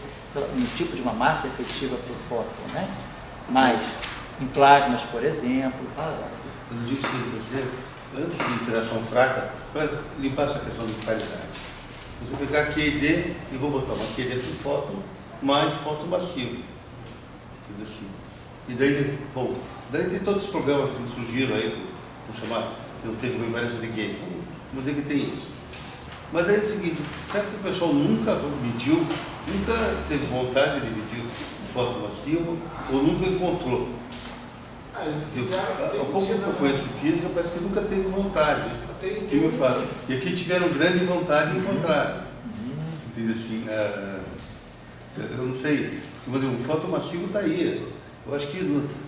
um tipo de uma massa efetiva para o fóton, né? Mas, em plasmas, por exemplo. Eu digo o seguinte, antes de interação fraca, para limpar essa questão de paridade, você pegar QED e vou botar uma QED de fóton mais fóton massivo. Assim. E daí, daí tem todos os problemas que surgiram aí, vamos chamar, que não teve uma invariância de gain, vamos dizer que tem isso. Mas daí é o seguinte, será que o pessoal nunca mediu, nunca teve vontade de medir o fóton massivo, ou nunca encontrou? O pouco que eu conheço de física, parece que nunca teve vontade. E aqui tiveram grande vontade de encontrar. Entende assim? Eu não sei, porque o fóton massivo está aí. Eu acho que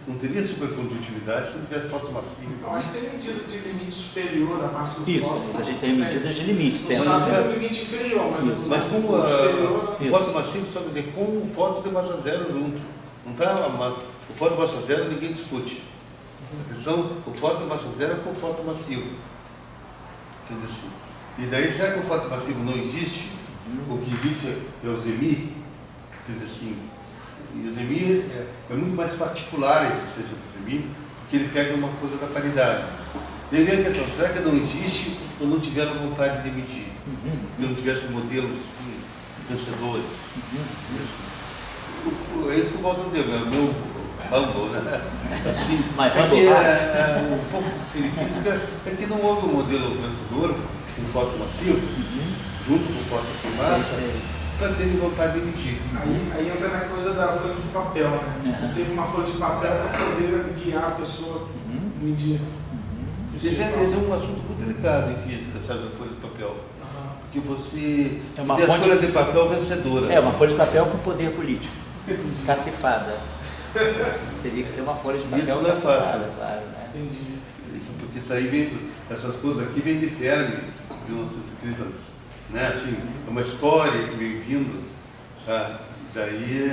não teria supercondutividade se não tivesse foto massiva. Eu acho que tem medida de limite superior à massa do Isso, foto. a gente tem medidas de limites. Não Tem sabe o limite inferior, mas Isso. Mas como o superior... o foto massivo, só quer dizer, com o foto de massa zero junto. Não tá, o foto de massa zero ninguém discute. A questão, o foto de massa zero é com o foto massivo. Entendeu assim? E daí, será que o foto massivo não existe? O que existe é o ZEMI? Entendeu assim? E o ZEMI é muito mais particular a existência do ZEMI, porque ele pega uma coisa da paridade. Daí vem a questão, será que não existe ou não tiveram vontade de emitir? Que não tivesse modelos assim, vencedores? É isso que eu volto a dizer, é o meu humble, né? Assim, Mas é que um pouco de científica é que não houve um modelo vencedor, um foto massivo, junto com o foto de massa, para terem vontade de emitir. Aí entra na coisa da folha de papel, né? Teve uma folha de papel para poder guiar a pessoa a medir. Esse é um assunto muito delicado em física, sabe, a folha de papel. Porque você É uma tem a fonte- folha de papel vencedora. É uma folha de papel com poder político, cacifada. Teria que ser uma folha de papel Isso não é cacifada, fácil. claro. Né? Entendi. Isso porque isso aí vem, essas coisas aqui vêm de Fermi, de 1930, né? Assim, é uma história que vem vindo, sabe? E daí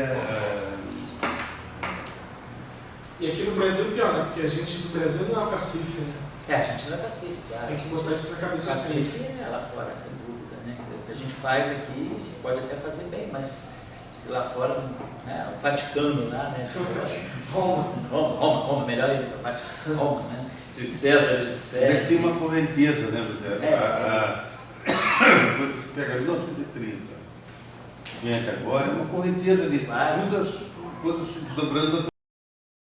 E aqui no Brasil pior, né? Porque a gente no Brasil não é o cacife, né? É, a gente não é cacife, claro. Tem que botar isso na cabeça sempre. Cacife é lá fora, sem dúvida, né? O que a gente faz aqui, a gente pode até fazer bem, mas se lá fora, né, o Vaticano lá, né? Roma, melhor ainda, Roma, né? Se os Césares do é César. que tem uma correnteza, né, José? Quando você pega 1930, vem até agora, é uma correnteza de Claro. muitas coisas se desdobrando.